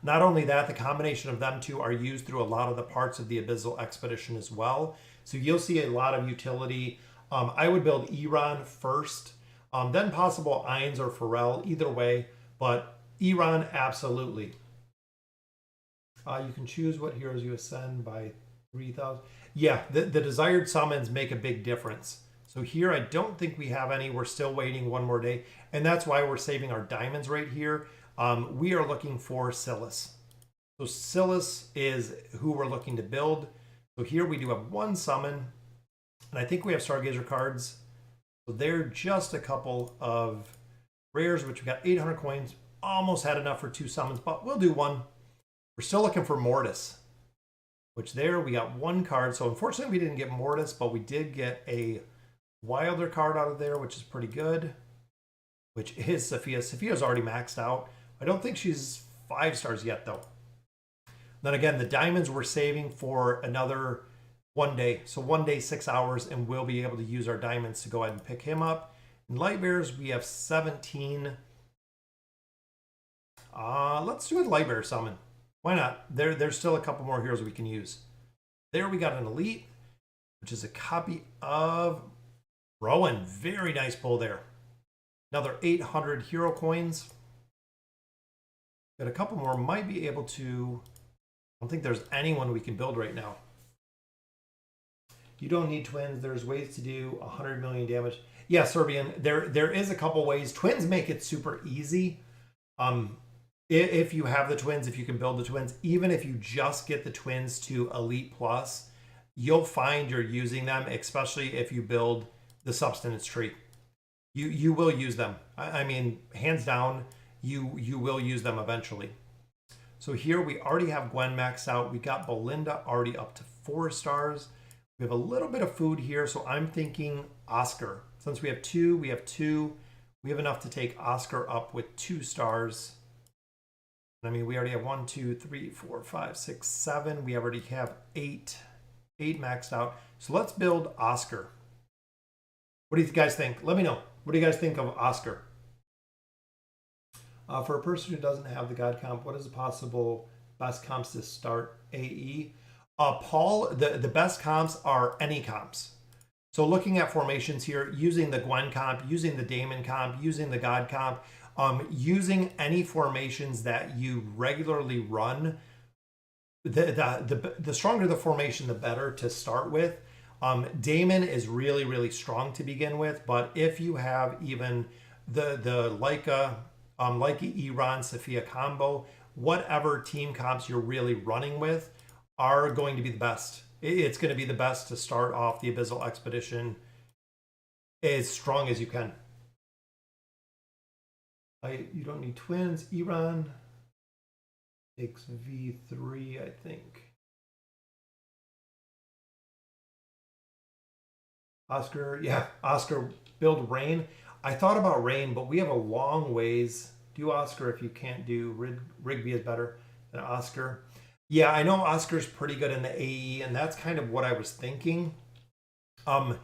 Not only that, the combination of them two are used through a lot of the parts of the Abyssal Expedition as well. So you'll see a lot of utility. I would build Iran first, then possible Ines or Pharrell, either way, but Iran, absolutely. You can choose what heroes you ascend by 3,000. Yeah, the desired summons make a big difference. So here, I don't think we have any. We're still waiting one more day. And that's why we're saving our diamonds right here. We are looking for Silas. So Silas is who we're looking to build. So here we do have 1 summon. And I think we have Stargazer cards. So they're just a couple of rares, which we got 800 coins. Almost had enough for 2 summons, but we'll do 1. We're still looking for Mortis, which there we got 1 card. So unfortunately we didn't get Mortis, but we did get a Wilder card out of there, which is pretty good, which is Sophia. Sophia's already maxed out. I don't think she's 5 stars yet, though. Then again, the diamonds we're saving for another 1 day. So 1 day, 6 hours, and we'll be able to use our diamonds to go ahead and pick him up. In Light Bears, we have 17. Let's do a Light Bear summon. Why not? There's still a couple more heroes we can use. There we got an Elite, which is a copy of Rowan. Very nice pull there. Another 800 hero coins. Got a couple more. Might be able to... I don't think there's anyone we can build right now. You don't need twins. There's ways to do 100 million damage. Yeah, Serbian. There is a couple ways. Twins make it super easy. If you have the twins, if you can build the twins, even if you just get the twins to Elite Plus, you'll find you're using them, especially if you build the substance tree. You will use them. I mean, hands down, you will use them eventually. So here we already have Gwen maxed out. We got Belinda already up to 4 stars. We have a little bit of food here, so I'm thinking Oscar. Since we have 2, we have 2. We have enough to take Oscar up with 2 stars. I mean, we already have 1, 2, 3, 4, 5, 6, 7. We already have 8 maxed out. So let's build Oscar. What do you guys think? Let me know. What do you guys think of Oscar? For a person who doesn't have the God comp, what is the possible best comps to start AE? Paul, the best comps are any comps. So looking at formations here, using the Gwen comp, using the Damon comp, using the God comp, using any formations that you regularly run, the stronger the formation, the better to start with. Damon is really, really strong to begin with, but if you have even the Leica, Iran, Sophia combo, whatever team comps you're really running with are going to be the best. It's going to be the best to start off the Abyssal Expedition as strong as you can. You don't need twins. Iran takes V3, I think. Oscar, yeah, Oscar, build Rain. I thought about Rain, but we have a long ways. Do Oscar if you can't do Rigby is better than Oscar. Yeah, I know Oscar's pretty good in the AE, and that's kind of what I was thinking. Um,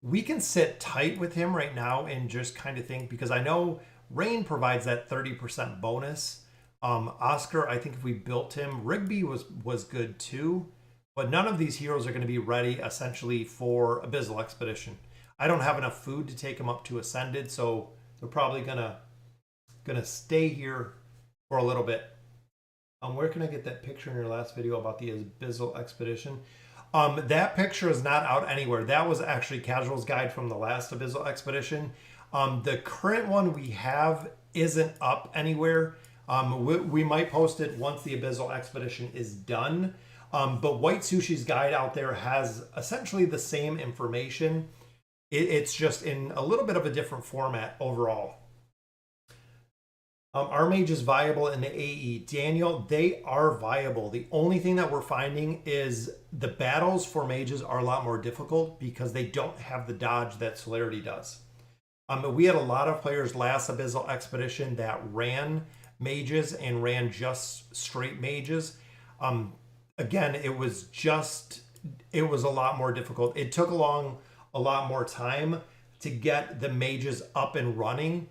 we can sit tight with him right now and just kind of think because I know Rain provides that 30% bonus. Oscar, I think if we built him, Rigby was good too, but none of these heroes are going to be ready essentially for Abyssal Expedition. I don't have enough food to take them up to Ascended, so they're probably gonna stay here for a little bit. Where can I get that picture in your last video about the Abyssal Expedition? That picture is not out anywhere. That was actually Casual's guide from the last Abyssal Expedition. The current one we have isn't up anywhere. We might post it once the Abyssal Expedition is done. But White Sushi's guide out there has essentially the same information. It's just in a little bit of a different format overall. Our mage is viable in the AE. Daniel, they are viable. The only thing that we're finding is the battles for mages are a lot more difficult because they don't have the dodge that Celerity does. We had a lot of players last Abyssal Expedition that ran mages and ran just straight mages. Again, it was a lot more difficult. It took a lot more time to get the mages up and running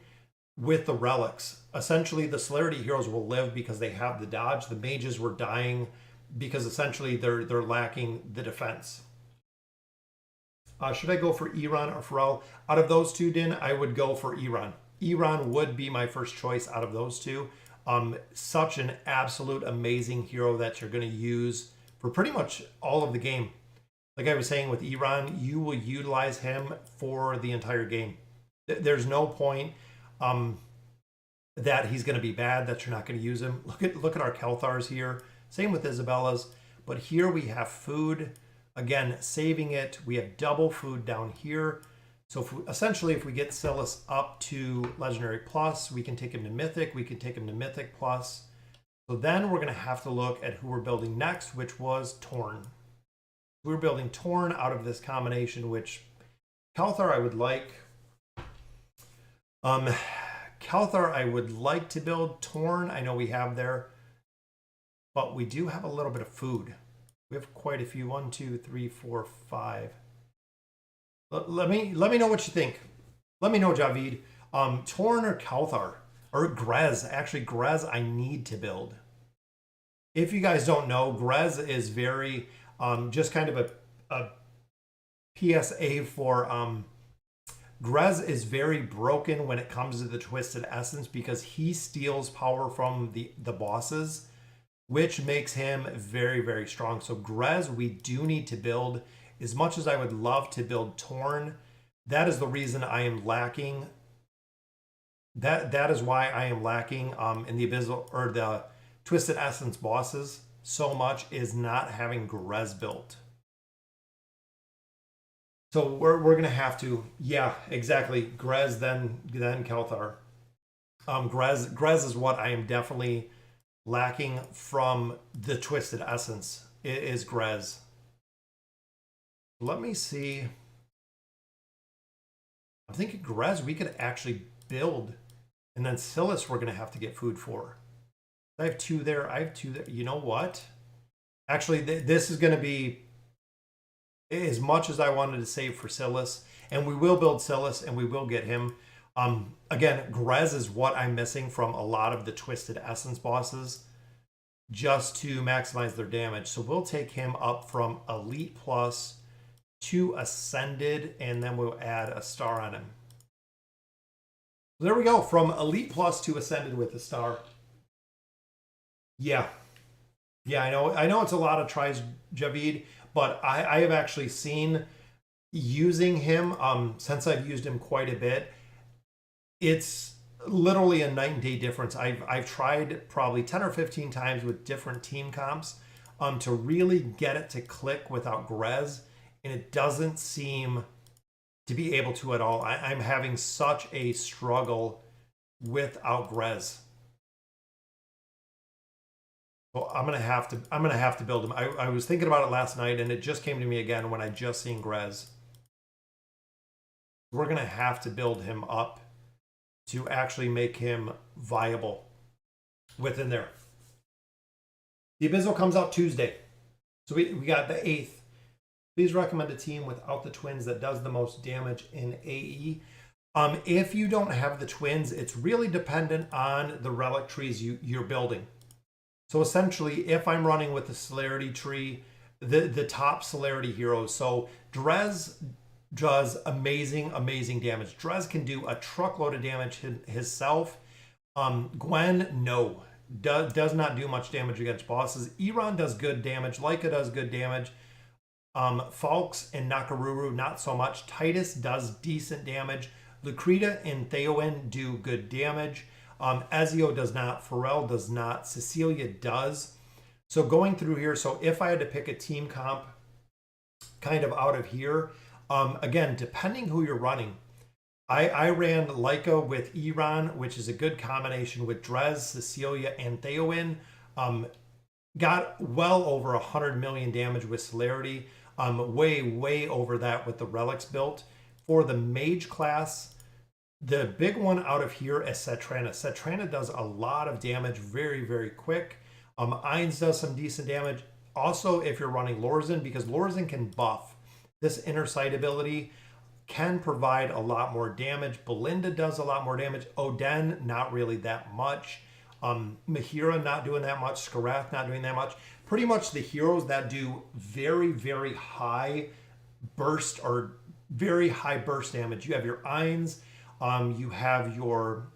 with the relics. Essentially, the Celerity heroes will live because they have the dodge. The mages were dying because essentially they're lacking the defense. Should I go for Iran or Pharrell? Out of those two, Din, I would go for Iran. Iran would be my first choice out of those two. Such an absolute amazing hero that you're going to use for pretty much all of the game. Like I was saying with Iran, you will utilize him for the entire game. There's no point that he's going to be bad, that you're not going to use him. Look at our Kelthars here. Same with Isabella's. But here we have food. Again, saving it. We have double food down here. So essentially, if we get Silas up to Legendary Plus, we can take him to Mythic. We can take him to Mythic Plus. So then we're going to have to look at who we're building next, which was Torn. We're building Torn out of this combination, which Kelthar I would like. Kelthar I would like to build. Torn I know we have there. But we do have a little bit of food. We have quite a few. 1, 2, 3, 4, 5. Let me know what you think. Let me know, Javid. Torn or Kelthar? Or Grez. Actually, Grez I need to build. If you guys don't know, Grez is very... just kind of a PSA for... Grez is very broken when it comes to the Twisted Essence because he steals power from the bosses, which makes him very, very strong. So Grez we do need to build. As much as I would love to build Torn, that is the reason I am lacking. That is why I am lacking in the Abyssal or the Twisted Essence bosses so much, is not having Grez built. So we're gonna have to, yeah, exactly. Grez then Kelthar. Grez is what I am definitely lacking from the Twisted Essence. It is Grez. Let me see. I'm thinking Grez we could actually build, and then Silas we're gonna have to get food for. I have 2 there. I have 2 there. You know what? Actually, this is gonna be as much as I wanted to save for Silas, and we will build Silas and we will get him. Again, Grez is what I'm missing from a lot of the Twisted Essence bosses just to maximize their damage. So we'll take him up from Elite Plus to Ascended, and then we'll add a star on him. There we go, from Elite Plus to Ascended with a star. Yeah, I know it's a lot of tries, Javid, but I have actually seen using him, since I've used him quite a bit, it's literally a night and day difference. I've tried probably 10 or 15 times with different team comps to really get it to click without Grez, and it doesn't seem to be able to at all. I'm having such a struggle without Grez. Well, I'm gonna have to build him. I was thinking about it last night, and it just came to me again when I just seen Grez. We're going to have to build him up to actually make him viable within there. The Abyssal comes out Tuesday. So we got the 8th. Please recommend a team without the twins that does the most damage in AE. If you don't have the twins, it's really dependent on the relic trees you're building. So essentially, if I'm running with the celerity tree, the top celerity heroes. So Drez does amazing damage. Drez can do a truckload of damage himself. Gwen, no. Does not do much damage against bosses. Iran does good damage. Leica does good damage. Falx and Nakaruru, not so much. Titus does decent damage. Lucreta and Theowen do good damage. Ezio does not. Pharrell does not. Cecilia does. So going through here, so if I had to pick a team comp kind of out of here, again, depending who you're running, I ran Leica with Iran, which is a good combination with Drez, Cecilia, and Theowen. Got well over 100 million damage with celerity. Way over that with the Relics built. For the mage class, the big one out of here is Cetrana. Cetrana does a lot of damage very quick. Ainz does some decent damage. Also, if you're running Lorzen, because Lorzen can buff. This inner sight ability can provide a lot more damage. Belinda does a lot more damage. Oden, not really that much. Mahira, not doing that much. Skarath, not doing that much. Pretty much the heroes that do very high burst or very high burst damage. You have your Ainz, you have your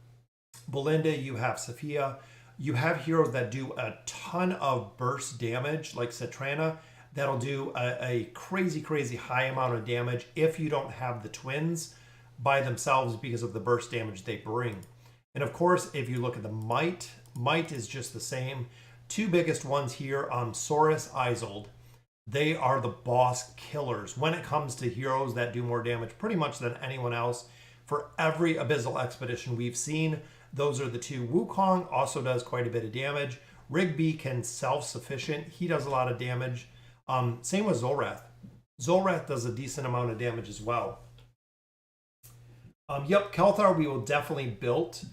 Belinda, you have Sophia. You have heroes that do a ton of burst damage, like Cetrana, that'll do a crazy high amount of damage if you don't have the twins by themselves because of the burst damage they bring. And of course, if you look at the Might is just the same. Two biggest ones here, Saurus, Isolde. They are the boss killers when it comes to heroes that do more damage pretty much than anyone else. For every Abyssal expedition we've seen, those are the two. Wukong also does quite a bit of damage. Rigby can self-sufficient. He does a lot of damage. Same with Zolrath. Zolrath does a decent amount of damage as well. Yep, Kelthar we will definitely build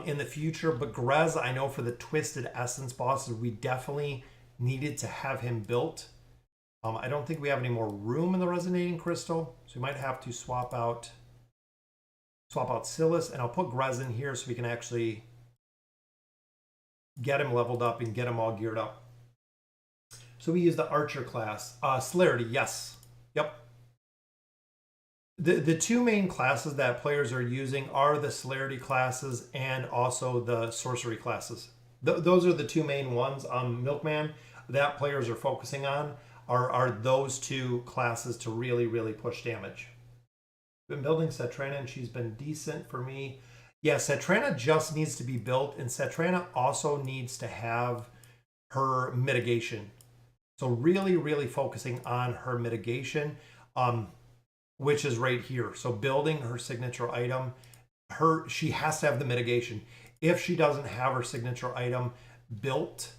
in the future, but Grez, I know for the Twisted Essence bosses, we definitely needed to have him built. I don't think we have any more room in the Resonating Crystal, so we might have to swap out Silas, and I'll put Grez in here so we can actually get him leveled up and get him all geared up. So we use the Archer class. Celerity, yes. Yep. The two main classes that players are using are the Celerity classes and also the Sorcery classes. Those are the two main ones. Milkman, that players are focusing on, are those two classes to really push damage. Been building Cetrana and she's been decent for me. Yeah, Cetrana just needs to be built, and Cetrana also needs to have her mitigation. So really focusing on her mitigation, which is right here. So building her signature item, she has to have the mitigation. If she doesn't have her signature item built,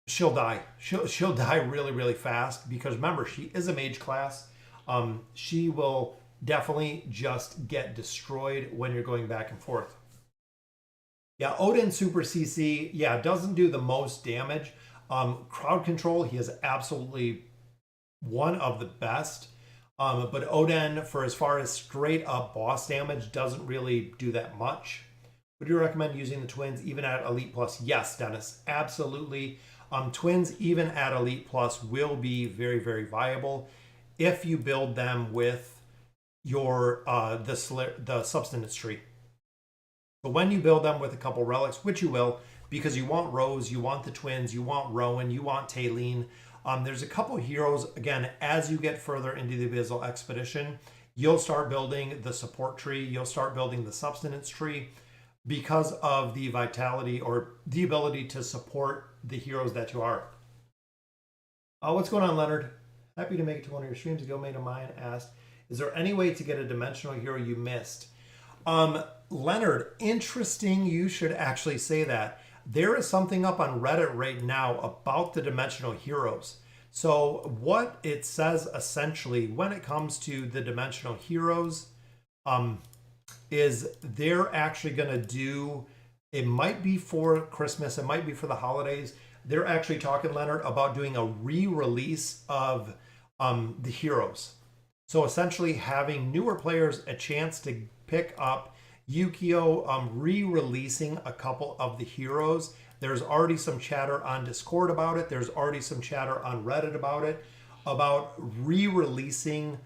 she'll die. She'll die really fast, because remember, she is a mage class. She will definitely just get destroyed when you're going back and forth. Yeah, Odin Super CC, yeah, doesn't do the most damage. Crowd control, he is absolutely one of the best. But Odin, for as far as straight up boss damage, doesn't really do that much. Would you recommend using the twins even at Elite Plus? Yes, Dennis, absolutely. Twins even at Elite Plus will be very viable if you build them with your the substance tree. But when you build them with a couple relics, which you will, because you want Rose, you want the twins, you want Rowan, you want Taylene. There's a couple heroes, again, as you get further into the Abyssal Expedition, you'll start building the support tree, you'll start building the substance tree, because of the vitality or the ability to support the heroes that you are. What's going on, Leonard? Happy to make it to one of your streams. A guildmate of mine asked, is there any way to get a dimensional hero you missed? Leonard, interesting you should actually say that. There is something up on Reddit right now about the dimensional heroes. So what it says essentially when it comes to the dimensional heroes, is they're actually going to do, it might be for Christmas, it might be for the holidays. They're actually talking, Leonard, about doing a re-release of the heroes. So essentially having newer players a chance to pick up Yu-Gi-Oh! Re-releasing a couple of the heroes. There's already some chatter on Discord about it. There's already some chatter on Reddit about it, about re-releasing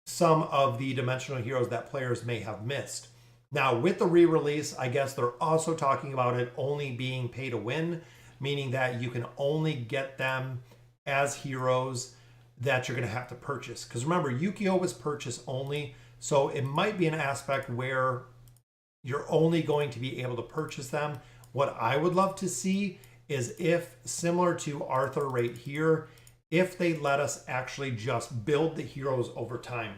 some of the dimensional heroes that players may have missed. Now, with the re-release, I guess they're also talking about it only being pay to win, meaning that you can only get them as heroes that you're going to have to purchase. Because remember, Yu-Gi-Oh! Was purchase only, so it might be an aspect where you're only going to be able to purchase them. What I would love to see is, if similar to Arthur right here, if they let us actually just build the heroes over time.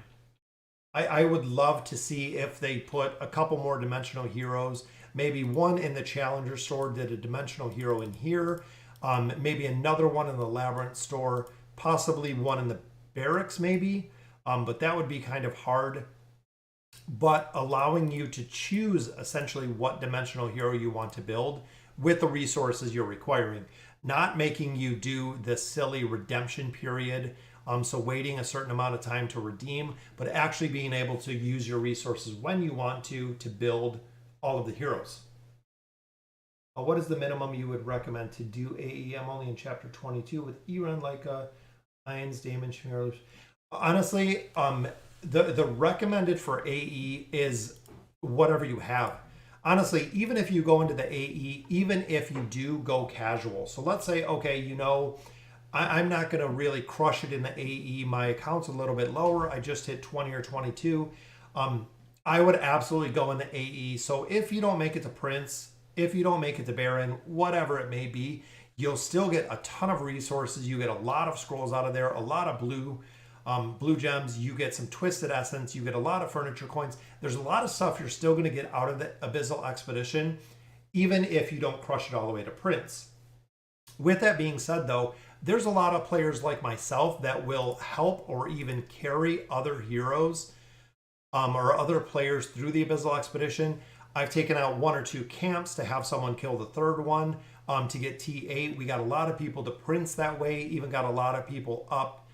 I would love to see if they put a couple more dimensional heroes, maybe one in the Challenger store, did a dimensional hero in here, maybe another one in the Labyrinth store, possibly one in the Barracks maybe, but that would be kind of hard. But allowing you to choose essentially what dimensional hero you want to build with the resources you're requiring, not making you do this silly redemption period, so waiting a certain amount of time to redeem, but actually being able to use your resources when you want to build all of the heroes. What is the minimum you would recommend to do AE? I'm only in chapter 22 with Eren, Leica, Irons, Damon, Schmearlers. Honestly, the recommended for AE is whatever you have. Honestly, even if you go into the AE, even if you do go casual. So let's say, okay, you know, I'm not going to really crush it in the AE. My account's a little bit lower. I just hit 20 or 22. I would absolutely go in the AE. So if you don't make it to Prince, if you don't make it to Baron, whatever it may be, you'll still get a ton of resources. You get a lot of scrolls out of there, a lot of blue gems. You get some twisted essence. You get a lot of furniture coins. There's a lot of stuff you're still going to get out of the Abyssal Expedition, even if you don't crush it all the way to Prince. With that being said, though, there's a lot of players like myself that will help or even carry other heroes or other players through the Abyssal Expedition. I've taken out 1 or 2 camps to have someone kill the third one to get T8. We got a lot of people to Prince that way, even got a lot of people up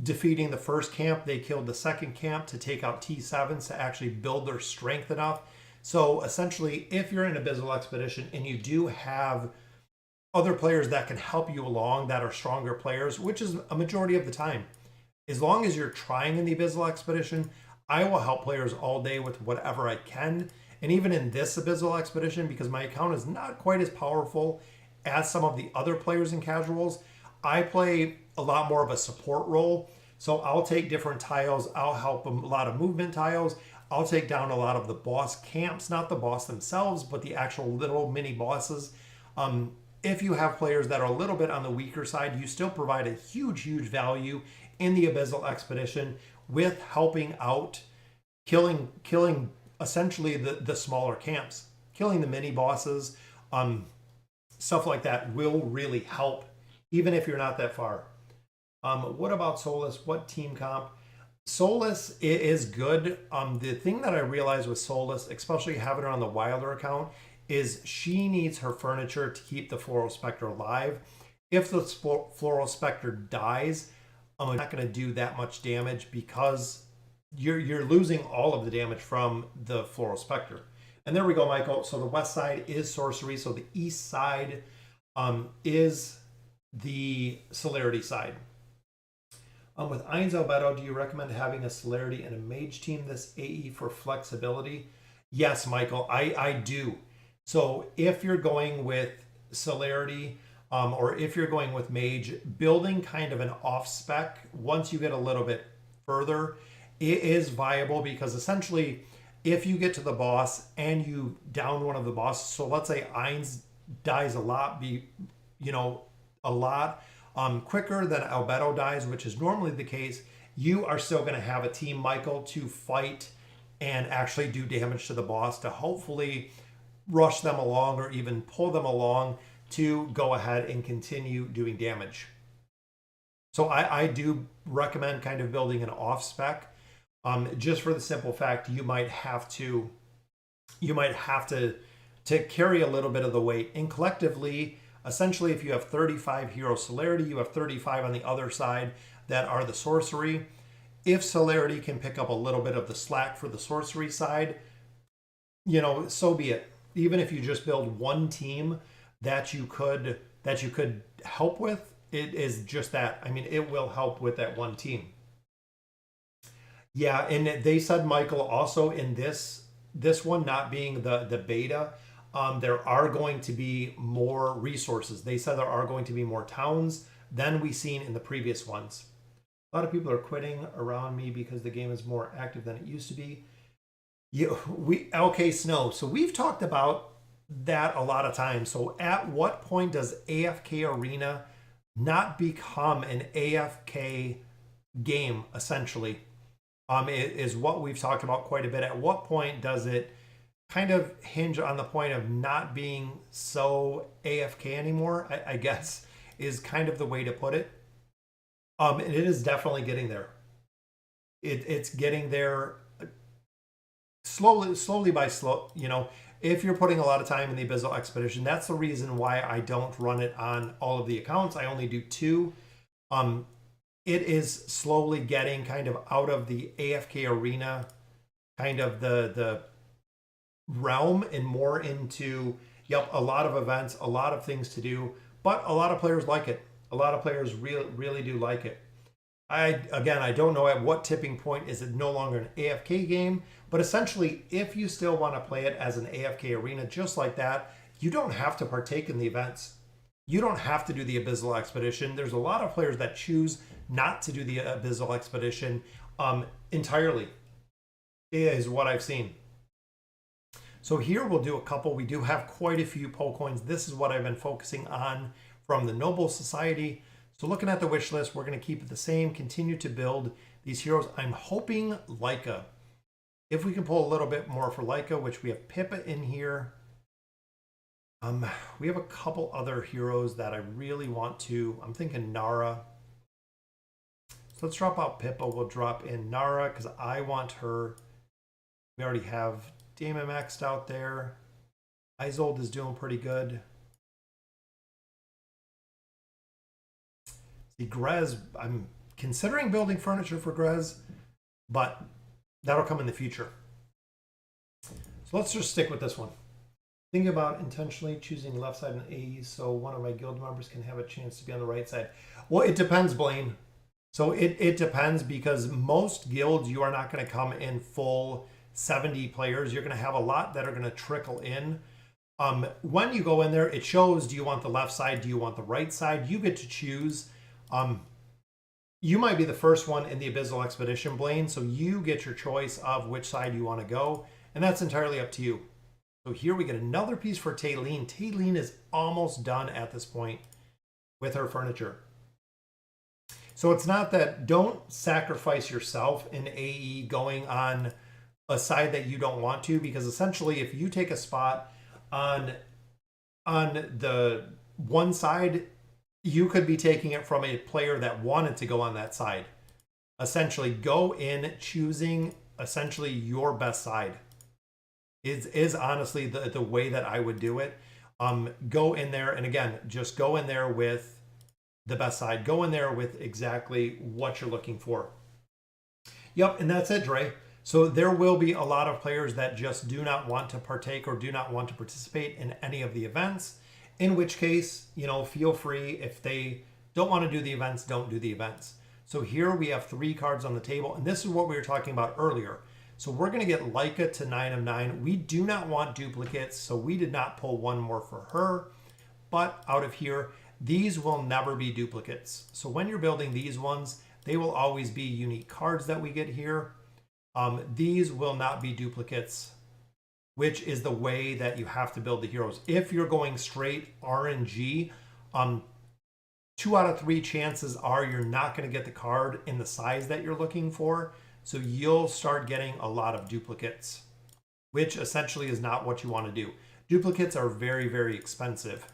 defeating the first camp. They killed the second camp to take out T7s to actually build their strength enough. So essentially, if you're in Abyssal Expedition and you do have other players that can help you along that are stronger players, which is a majority of the time, as long as you're trying in the Abyssal Expedition, I will help players all day with whatever I can. And even in this Abyssal Expedition, because my account is not quite as powerful as some of the other players in casuals, I play a lot more of a support role. So I'll take different tiles. I'll help a lot of movement tiles. I'll take down a lot of the boss camps, not the boss themselves, but the actual little mini bosses. If you have players that are a little bit on the weaker side, you still provide a huge value in the Abyssal Expedition with helping out, killing essentially the smaller camps, killing the mini bosses, stuff like that will really help, even if you're not that far. What about Solus? What team comp? Solus is good. The thing that I realized with Solus, especially having her on the Wilder account, is she needs her furniture to keep the Floral Spectre alive. If the Floral Spectre dies, I'm not going to do that much damage because you're losing all of the damage from the Floral Spectre. And there we go, Michael. So the west side is sorcery. So the east side is the celerity side. With Ainz Albedo, do you recommend having a celerity and a mage team this AE for flexibility? Yes, Michael, I do. So if you're going with celerity or if you're going with mage, building kind of an off spec once you get a little bit further, it is viable, because essentially if you get to the boss and you down one of the bosses, so let's say Ainz dies a lot, quicker than Albedo dies, which is normally the case, you are still going to have a team, Michael, to fight and actually do damage to the boss to hopefully rush them along or even pull them along to go ahead and continue doing damage. So I do recommend kind of building an off spec, just for the simple fact you might have to carry a little bit of the weight. And collectively, essentially, if you have 35 hero celerity, you have 35 on the other side that are the sorcery. If celerity can pick up a little bit of the slack for the sorcery side, so be it. Even if you just build one team that you could help with, it is just that. I mean, it will help with that one team. Yeah, and they said, Michael, also in this one not being the beta, there are going to be more resources. They said there are going to be more towns than we've seen in the previous ones. A lot of people are quitting around me because the game is more active than it used to be. Okay, Snow. So we've talked about that a lot of times. So at what point does AFK Arena not become an AFK game, essentially? It is what we've talked about quite a bit. At what point does it kind of hinge on the point of not being so AFK anymore, I guess, is kind of the way to put it. And it is definitely getting there. It's getting there slowly by slow. If you're putting a lot of time in the Abyssal Expedition, that's the reason why I don't run it on all of the accounts. I only do 2. It is slowly getting kind of out of the AFK Arena, kind of the realm, and more into, a lot of events, a lot of things to do, but a lot of players like it. A lot of players really do like it. I don't know at what tipping point is it no longer an AFK game, but essentially, if you still want to play it as an AFK Arena just like that, you don't have to partake in the events. You don't have to do the Abyssal Expedition. There's a lot of players that choose not to do the Abyssal Expedition entirely, is what I've seen. So here we'll do a couple. We do have quite a few Poe coins. This is what I've been focusing on from the Noble Society. So looking at the wish list, we're going to keep it the same, continue to build these heroes. I'm hoping Leica. If we can pull a little bit more for Leica, which we have Pippa in here. We have a couple other heroes that I really want to. I'm thinking Nara. So let's drop out Pippa. We'll drop in Nara because I want her. We already have Daemon maxed out there. Isolde is doing pretty good. See, Grez, I'm considering building furniture for Grez, but that'll come in the future. So let's just stick with this one. Think about intentionally choosing the left side in AE so one of my guild members can have a chance to be on the right side. Well, it depends, Blaine. So it depends, because most guilds, you are not going to come in full 70 players. You're going to have a lot that are going to trickle in. When you go in there, it shows, do you want the left side? Do you want the right side? You get to choose. You might be the first one in the Abyssal Expedition, Blaine, so you get your choice of which side you want to go, and that's entirely up to you. So here we get another piece for Taylene. Taylene is almost done at this point with her furniture. So it's not that, don't sacrifice yourself in AE going on a side that you don't want to, because essentially if you take a spot on the one side, you could be taking it from a player that wanted to go on that side. Essentially, go in choosing essentially your best side. Is honestly the way that I would do it. Go in there, and again, just go in there with the best side. Go in there with exactly what you're looking for. Yep, and that's it, Dre. So there will be a lot of players that just do not want to partake or do not want to participate in any of the events, in which case, feel free. If they don't want to do the events, don't do the events. So here we have 3 cards on the table, and this is what we were talking about earlier. So we're going to get Leica to 9 of 9. We do not want duplicates, so we did not pull one more for her. But out of here, these will never be duplicates. So when you're building these ones, they will always be unique cards that we get here. These will not be duplicates, which is the way that you have to build the heroes. If you're going straight RNG, 2 out of 3 chances are you're not going to get the card in the size that you're looking for. So you'll start getting a lot of duplicates, which essentially is not what you want to do. Duplicates are very, very expensive,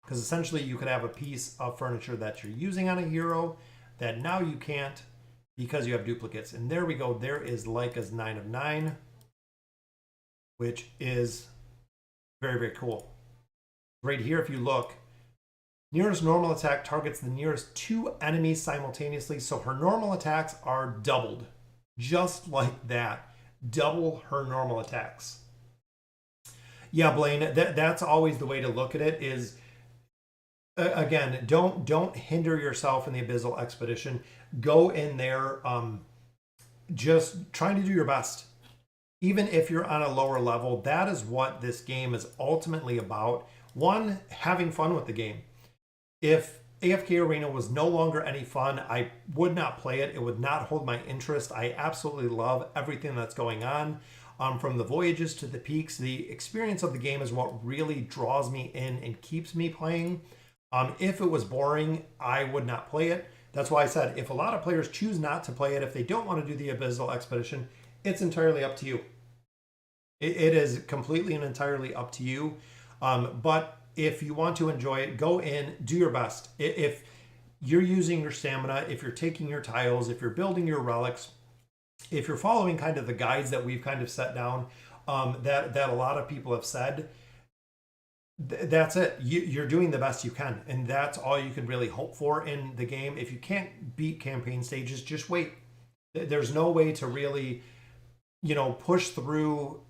because essentially you could have a piece of furniture that you're using on a hero that now you can't because you have duplicates. And there we go. There is Leica's 9 of 9, which is very, very cool. Right here, if you look, nearest normal attack targets the nearest 2 enemies simultaneously. So her normal attacks are doubled. Just like that. Double her normal attacks. Yeah, Blaine, that's always the way to look at it is, again, don't hinder yourself in the Abyssal Expedition. Go in there just trying to do your best. Even if you're on a lower level, that is what this game is ultimately about. One, having fun with the game. If AFK Arena was no longer any fun, I would not play it. It would not hold my interest. I absolutely love everything that's going on. From the voyages to the peaks, the experience of the game is what really draws me in and keeps me playing. If it was boring, I would not play it. That's why I said, if a lot of players choose not to play it, if they don't want to do the Abyssal Expedition, it's entirely up to you. It is completely and entirely up to you. But if you want to enjoy it, go in, do your best. If you're using your stamina, if you're taking your tiles, if you're building your relics, if you're following kind of the guides that we've kind of set down, that a lot of people have said, that's it. You're doing the best you can, and that's all you can really hope for in the game. If you can't beat campaign stages, just wait. There's no way to really, push through.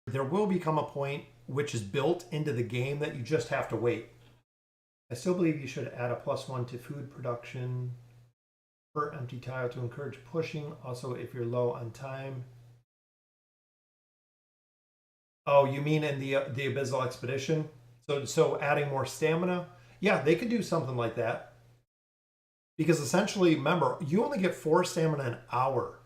There will become a point which is built into the game that you just have to wait. I still believe you should add a +1 to food production per empty tile to encourage pushing. Also, if you're low on time. Oh, you mean in the Abyssal Expedition? So adding more stamina? Yeah, they could do something like that. Because essentially, remember, you only get 4 stamina an hour,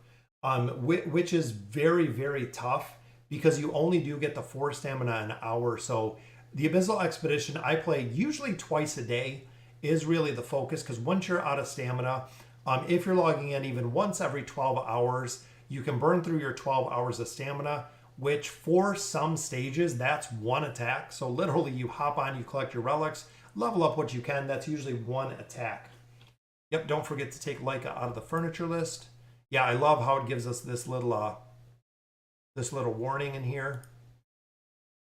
which is very, very tough because you only do get the 4 stamina an hour. So the Abyssal Expedition, I play usually twice a day is really the focus, because once you're out of stamina, if you're logging in even once every 12 hours, you can burn through your 12 hours of stamina, which for some stages, that's 1 attack. So literally you hop on, you collect your relics, level up what you can. That's usually 1 attack. Yep, don't forget to take Leica out of the furniture list. Yeah, I love how it gives us this little warning in here.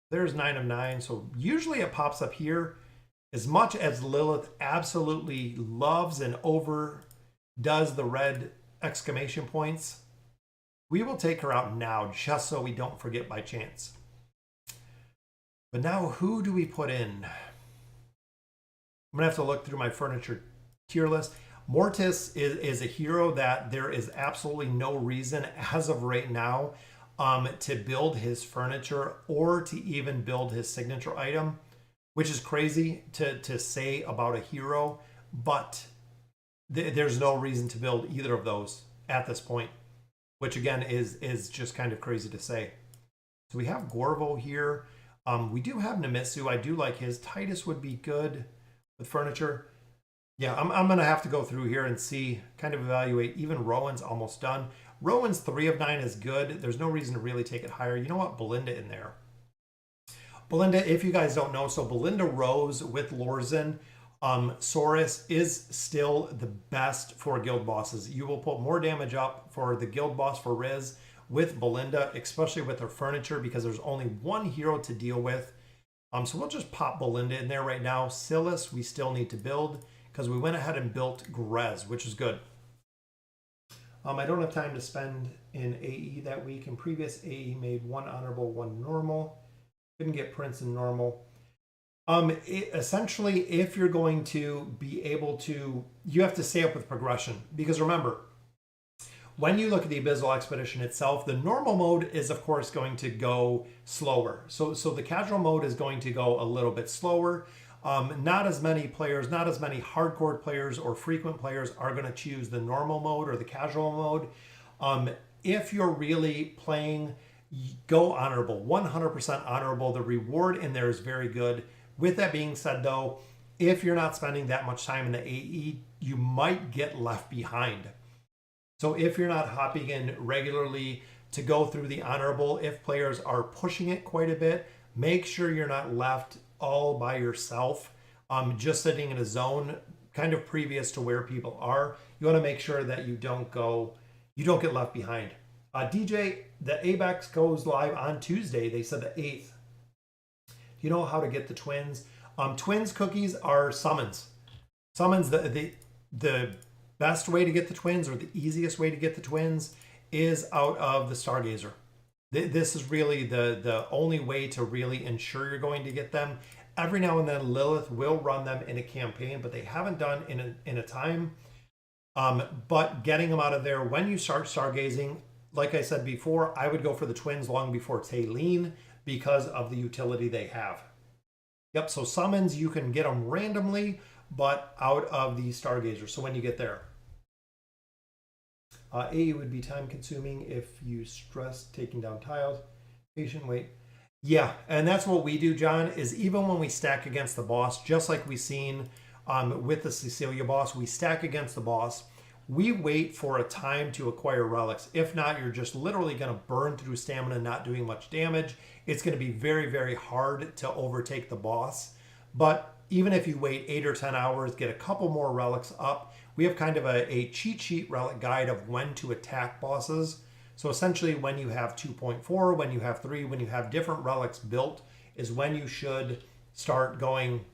There's 9 of 9. So usually it pops up here. As much as Lilith absolutely loves and overdoes the red exclamation points, we will take her out now just so we don't forget by chance. But now, who do we put in? I'm going to have to look through my furniture tier list. Mortis is a hero that there is absolutely no reason as of right now to build his furniture or to even build his signature item, which is crazy to say about a hero, but there's no reason to build either of those at this point, which again is just kind of crazy to say. So we have Gorvo here. We do have Nemitsu. I do like his. Titus would be good with furniture. Yeah, I'm going to have to go through here and see, kind of evaluate. Even Rowan's almost done. Rowan's 3 of 9 is good. There's no reason to really take it higher. You know what? Belinda in there. Belinda, if you guys don't know, so Belinda Rose with Lorzen, Saurus is still the best for guild bosses. You will put more damage up for the guild boss for Riz with Belinda, especially with her furniture, because there's only 1 hero to deal with. So we'll just pop Belinda in there right now. Silas, we still need to build, because we went ahead and built Grez, which is good. I don't have time to spend in AE that week. In previous AE made 1 honorable, 1 normal. Couldn't get Prince in normal. Essentially, if you're going to be able to, you have to stay up with progression. Because remember, when you look at the Abyssal Expedition itself, the normal mode is, of course, going to go slower. So the casual mode is going to go a little bit slower. Not as many players, not as many hardcore players or frequent players are going to choose the normal mode or the casual mode. If you're really playing, go honorable, 100% honorable. The reward in there is very good. With that being said, though, if you're not spending that much time in the AE, you might get left behind. So if you're not hopping in regularly to go through the honorable, if players are pushing it quite a bit, make sure you're not left all by yourself, just sitting in a zone kind of previous to where people are. you want to make sure that you don't get left behind. DJ, the ABEX goes live on Tuesday. They said the 8th. Do you know how to get the twins? Twins cookies are summons. Summons, the best way to get the twins, or the easiest way to get the twins, is out of the Stargazer. This is really the only way to really ensure you're going to get them. Every now and then Lilith will run them in a campaign, but they haven't done in a time. But getting them out of there, when you start stargazing, like I said before, I would go for the twins long before Taylene because of the utility they have. Yep, so summons, you can get them randomly, but out of the Stargazer. So when you get there. A would be time consuming if you stress taking down tiles. Patient wait. Yeah, and that's what we do, John, is even when we stack against the boss, just like we seen with the Cecilia boss, we stack against the boss. We wait for a time to acquire relics. If not, you're just literally going to burn through stamina, not doing much damage. It's going to be very, very hard to overtake the boss. But even if you wait 8 or 10 hours, get a couple more relics up, we have kind of a cheat sheet relic guide of when to attack bosses. So essentially when you have 2.4, when you have 3, when you have different relics built is when you should start going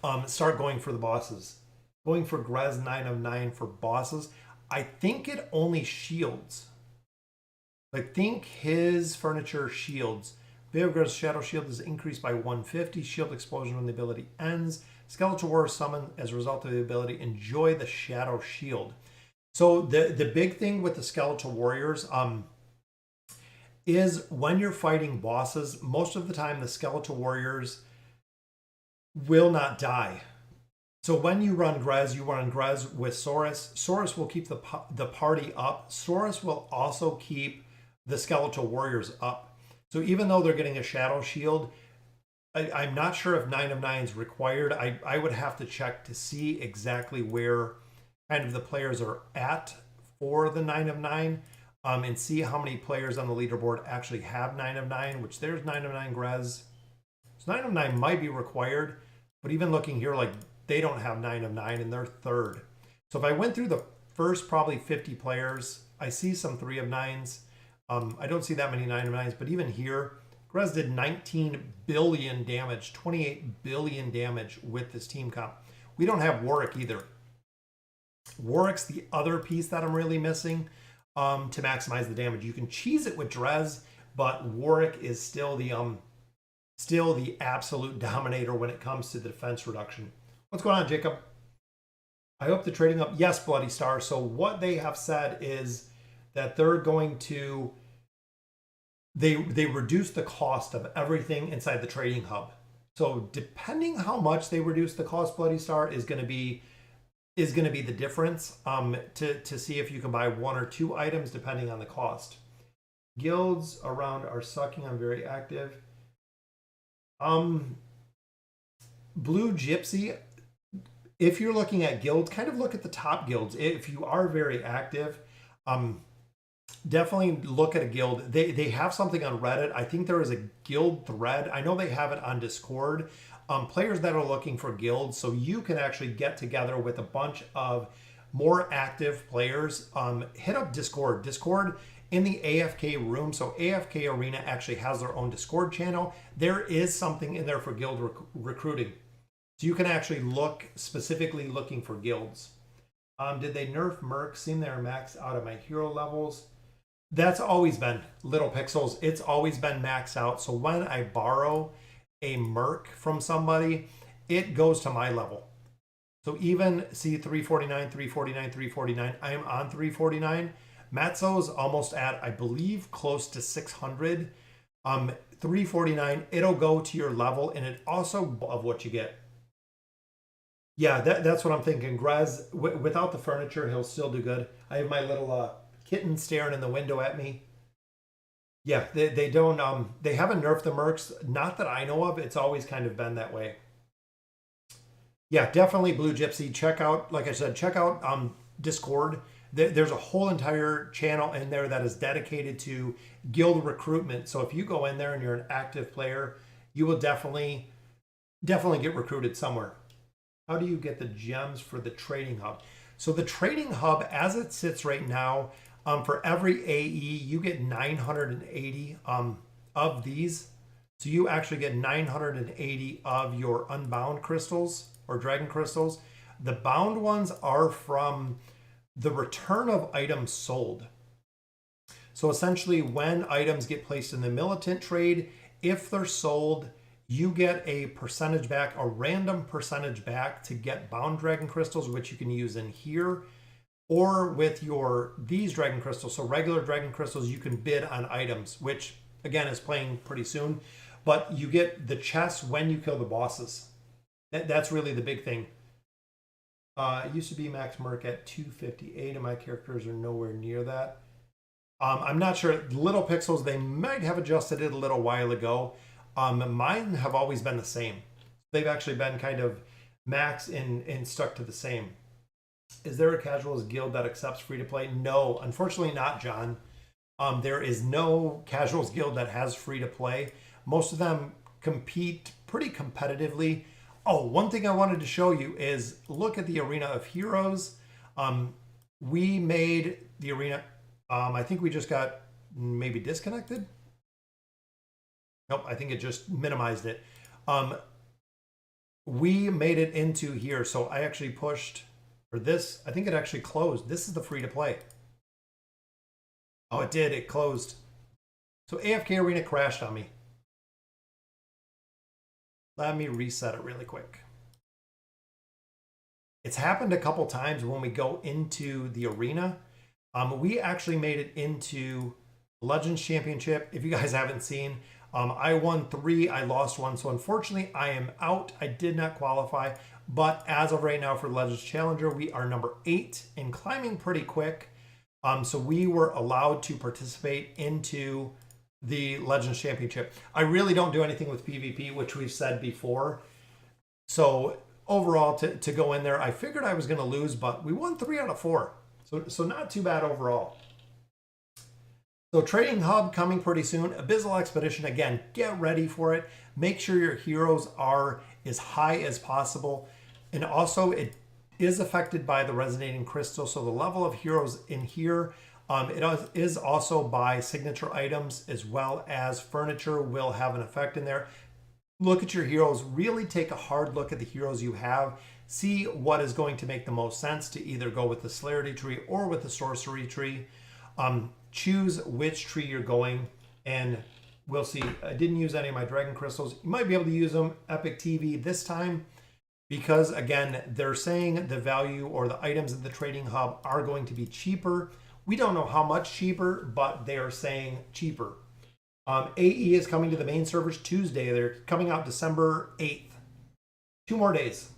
for the bosses. Going for Grez 9 of 9 for bosses. I think it only shields. I think his furniture shields. Grez's Shadow Shield is increased by 150. Shield explosion when the ability ends. Skeletal Warrior summon as a result of the ability. Enjoy the Shadow Shield. So the big thing with the Skeletal Warriors is when you're fighting bosses, most of the time the Skeletal Warriors will not die. So when you run Grez with Saurus. Saurus will keep the party up. Saurus will also keep the Skeletal Warriors up. So even though they're getting a Shadow Shield, I'm not sure if 9 of 9 is required. I would have to check to see exactly where kind of the players are at for the 9 of 9 and see how many players on the leaderboard actually have 9 of 9, which there's 9 of 9 Grez. So 9 of 9 might be required, but even looking here, like, they don't have 9 of 9 and they're third. So if I went through the first probably 50 players, I see some 3 of 9s. I don't see that many 9 of 9s, but even here, Grez did 19 billion damage, 28 billion damage with this team comp. We don't have Warwick either. Warwick's the other piece that I'm really missing to maximize the damage. You can cheese it with Drez, but Warwick is still the absolute dominator when it comes to the defense reduction. What's going on, Jacob? I hope the trading up. Yes, Bloody Star. So what they have said is that they're going to they reduce the cost of everything inside the trading hub. So depending how much they reduce the cost, Bloody Star is going to be the difference to see if you can buy 1 or 2 items depending on the cost. Guilds around are sucking. I'm very active. Blue Gypsy, if you're looking at guilds, kind of look at the top guilds. If you are very active, definitely look at a guild. They have something on Reddit. I think there is a guild thread. I know they have it on Discord. Players that are looking for guilds, so you can actually get together with a bunch of more active players. Hit up Discord. Discord in the AFK room. So AFK Arena actually has their own Discord channel. There is something in there for guild recruiting. So you can actually look specifically looking for guilds. Did they nerf Merc? Seem they are maxed out of my hero levels. That's always been Little Pixels. It's always been maxed out. So when I borrow a Merc from somebody, it goes to my level. So even see 349, 349, 349. I am on 349. Matzo's almost at, I believe, close to 600. 349, it'll go to your level, and it also of what you get. Yeah, that's what I'm thinking. Grez, without the furniture, he'll still do good. I have my little kitten staring in the window at me. Yeah, they don't, they haven't nerfed the Mercs. Not that I know of. It's always kind of been that way. Yeah, definitely Blue Gypsy. Check out, like I said, check out Discord. There's a whole entire channel in there that is dedicated to guild recruitment. So if you go in there and you're an active player, you will definitely get recruited somewhere. How do you get the gems for the trading hub? So the trading hub, as it sits right now, for every AE, you get 980 of these. So you actually get 980 of your unbound crystals or dragon crystals. The bound ones are from the return of items sold. So essentially, when items get placed in the militant trade, if they're sold, you get a percentage back, a random percentage back to get bound dragon crystals, which you can use in here, or with these dragon crystals. So regular dragon crystals, you can bid on items, which again is playing pretty soon, but you get the chests when you kill the bosses. That's really the big thing. It used to be max merc at 258, and my characters are nowhere near that. I'm not sure. Little Pixels, they might have adjusted it a little while ago. Mine have always been the same. They've actually been kind of max and stuck to the same. Is there a casuals guild that accepts free to play? No, unfortunately not, John. There is no casuals guild that has free to play. Most of them compete pretty competitively. Oh, one thing I wanted to show you is look at the Arena of Heroes. We made the arena. I think we just got maybe disconnected. Nope, I think it just minimized it. We made it into here. So I actually pushed for this. I think it actually closed. This is the free to play. Oh, it did. It closed. So AFK Arena crashed on me. Let me reset it really quick. It's happened a couple times when we go into the arena. We actually made it into Legends Championship. If you guys haven't seen, I won 3, I lost 1. So unfortunately, I am out. I did not qualify. But as of right now for Legends Challenger, we are number 8 and climbing pretty quick. So we were allowed to participate into the Legends Championship. I really don't do anything with PvP, which we've said before. So overall, to go in there, I figured I was going to lose, but we won 3 out of 4. So not too bad overall. So Trading Hub coming pretty soon. Abyssal Expedition, again, get ready for it. Make sure your heroes are as high as possible. And also, it is affected by the Resonating Crystal. So the level of heroes in here, it is also by signature items as well as furniture will have an effect in there. Look at your heroes. Really take a hard look at the heroes you have. See what is going to make the most sense to either go with the Celerity tree or with the Sorcery tree. Choose which tree you're going, and we'll see. I didn't use any of my Dragon Crystals. You might be able to use them Epic TV this time because, again, they're saying the value or the items in the Trading Hub are going to be cheaper. We don't know how much cheaper, but they are saying cheaper. AE is coming to the main servers Tuesday. They're coming out December 8th. 2 more days.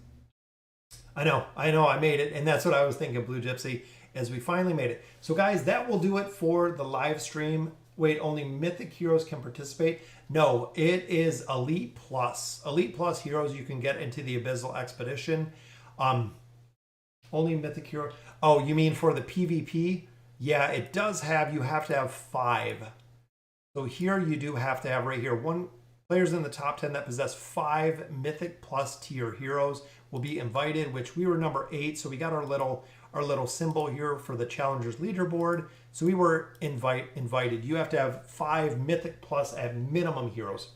I know, I made it. And that's what I was thinking, Blue Gypsy, as we finally made it. So guys, that will do it for the live stream. Wait, only Mythic Heroes can participate? No, it is Elite Plus. Elite Plus heroes you can get into the Abyssal Expedition. Only Mythic Hero. Oh, you mean for the PvP? Yeah, it does have, you have to have 5. So here you do have to have right here, 1 players in the top 10 that possess 5 Mythic Plus tier heroes will be invited, which we were number 8. So we got our little symbol here for the Challengers leaderboard. So we were invited. You have to have 5 Mythic Plus at minimum heroes.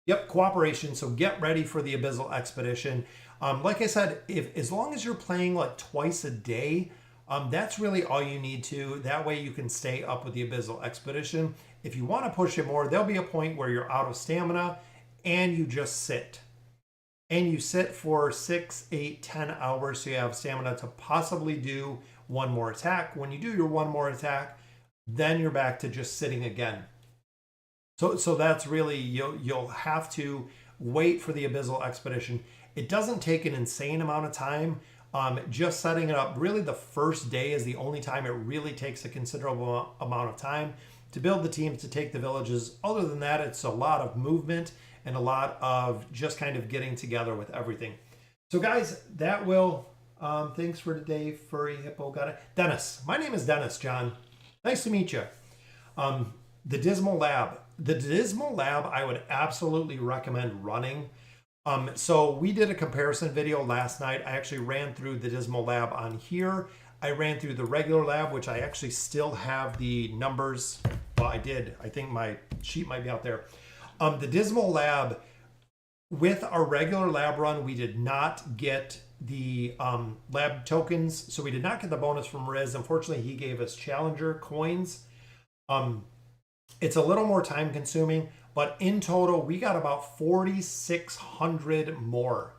Yep, cooperation. So get ready for the Abyssal Expedition. Like I said, as long as you're playing like twice a day, that's really all you need to. That way you can stay up with the Abyssal Expedition. If you want to push it more, there'll be a point where you're out of stamina and you just sit. And you sit for 6, 8, 10 hours so you have stamina to possibly do 1 more attack. When you do your 1 more attack, then you're back to just sitting again. So that's really, you'll have to wait for the Abyssal Expedition. It doesn't take an insane amount of time. Just setting it up, really the first day is the only time it really takes a considerable amount of time to build the teams, to take the villages. Other than that, it's a lot of movement and a lot of just kind of getting together with everything. So guys, that will, thanks for today, Furry Hippo got it. Dennis, my name is Dennis, John. Nice to meet you. The Dismal Lab. The Dismal Lab, I would absolutely recommend running. So we did a comparison video last night. I actually ran through the Dismal Lab on here. I ran through the regular lab, which I actually still have the numbers. Well, I did. I think my sheet might be out there. The Dismal Lab, with our regular lab run, we did not get the lab tokens. So we did not get the bonus from Riz. Unfortunately, he gave us Challenger coins. It's a little more time consuming, but in total, we got about 4,600 more.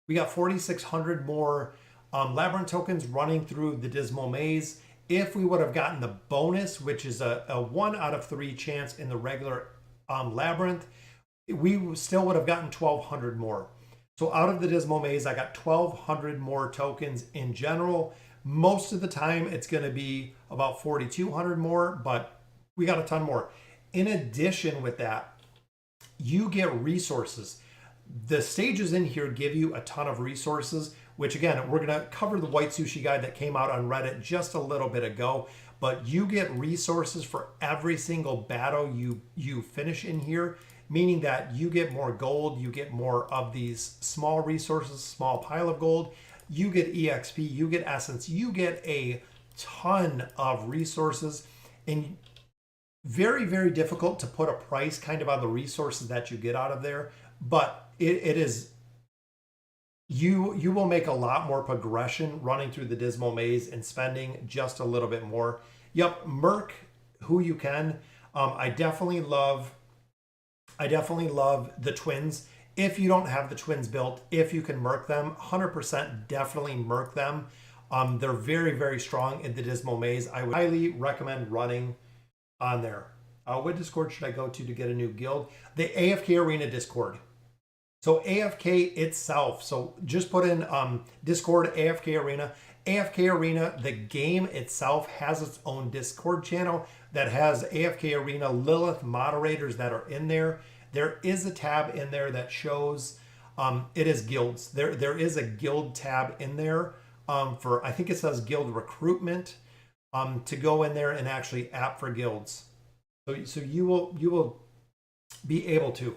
We got 4,600 more Labyrinth tokens running through the Dismal Maze. If we would have gotten the bonus, which is a 1 out of 3 chance in the regular Labyrinth, we still would have gotten 1,200 more. So out of the Dismal Maze, I got 1,200 more tokens in general. Most of the time, it's going to be about 4,200 more, but we got a ton more. In addition with that, you get resources. The stages in here give you a ton of resources, which again, we're going to cover the White Sushi guide that came out on Reddit just a little bit ago, but you get resources for every single battle you finish in here, meaning that you get more gold, you get more of these small resources, small pile of gold, you get EXP, you get essence, you get a ton of resources, and very, very difficult to put a price kind of on the resources that you get out of there, but it is, you will make a lot more progression running through the Dismal Maze and spending just a little bit more. Yep, Merc who you can. I definitely love the twins. If you don't have the twins built, if you can Merc them, 100% definitely Merc them. They're very, very strong in the Dismal Maze. I would highly recommend running on there. What Discord should I go to get a new guild? The AFK Arena Discord. So AFK itself. So just put in Discord AFK Arena. AFK Arena, the game itself has its own Discord channel that has AFK Arena Lilith moderators that are in there. There is a tab in there that shows it is guilds. There is a guild tab in there for, I think it says guild recruitment, to go in there and actually app for guilds. So you will be able to.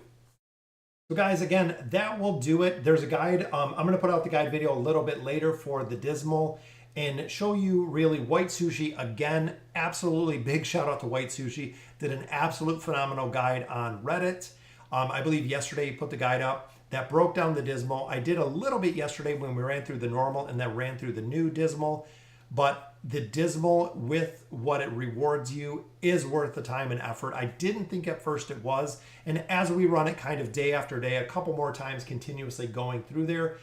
So guys, again, that will do it. There's a guide. I'm going to put out the guide video a little bit later for the Dismal and show you really White Sushi. Again, absolutely big shout out to White Sushi. Did an absolute phenomenal guide on Reddit. I believe yesterday he put the guide up that broke down the Dismal. I did a little bit yesterday when we ran through the normal and then ran through the new Dismal. But the Dismal, with what it rewards you, is worth the time and effort. I didn't think at first it was. And as we run it kind of day after day, a couple more times continuously going through there,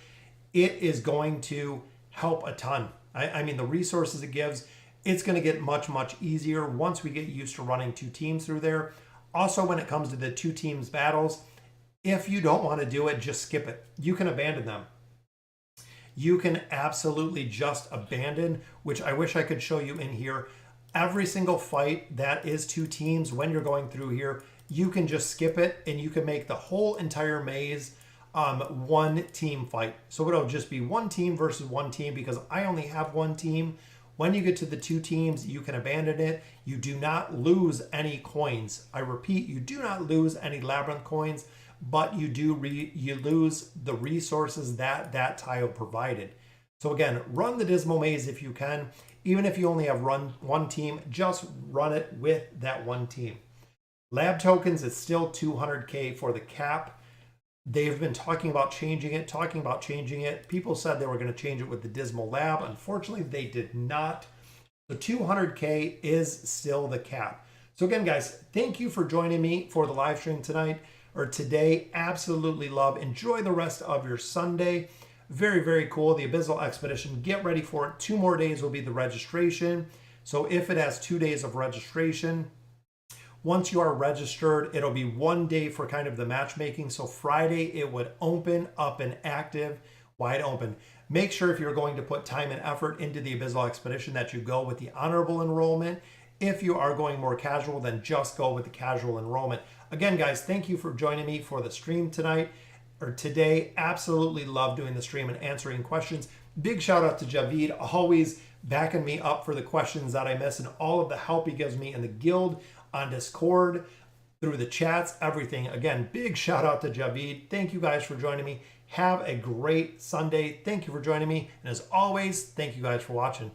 it is going to help a ton. I mean, the resources it gives, it's going to get much, much easier once we get used to running 2 teams through there. Also, when it comes to the 2 teams battles, if you don't want to do it, just skip it. You can abandon them. You can absolutely just abandon, which I wish I could show you in here. Every single fight that is 2 teams, when you're going through here, you can just skip it and you can make the whole entire maze 1 team fight. So it'll just be 1 team versus 1 team because I only have 1 team. When you get to the 2 teams, you can abandon it. You do not lose any coins. I repeat, you do not lose any Labyrinth coins, but you do you lose the resources that tile provided. So again, run the Dismal Maze if you can. Even if you only have run 1 team, just run it with that 1 team. Lab tokens is still 200k for the cap. They've been talking about changing it. People said they were going to change it with the Dismal Lab. Unfortunately, they did not. So 200k is still the cap. So again, guys, thank you for joining me for the live stream tonight or today. Absolutely love. Enjoy the rest of your Sunday. Very, very cool. The Abyssal Expedition, get ready for it. 2 more days will be the registration. So if it has 2 days of registration, once you are registered, it'll be 1 day for kind of the matchmaking. So Friday, it would open up and active, wide open. Make sure if you're going to put time and effort into the Abyssal Expedition that you go with the honorable enrollment. If you are going more casual, then just go with the casual enrollment. Again, guys, thank you for joining me for the stream tonight or today. Absolutely love doing the stream and answering questions. Big shout out to Javid, always backing me up for the questions that I miss and all of the help he gives me in the guild on Discord. through the chats, everything. Again, big shout out to Javid. Thank you guys for joining me. Have a great Sunday. Thank you for joining me. And as always, thank you guys for watching.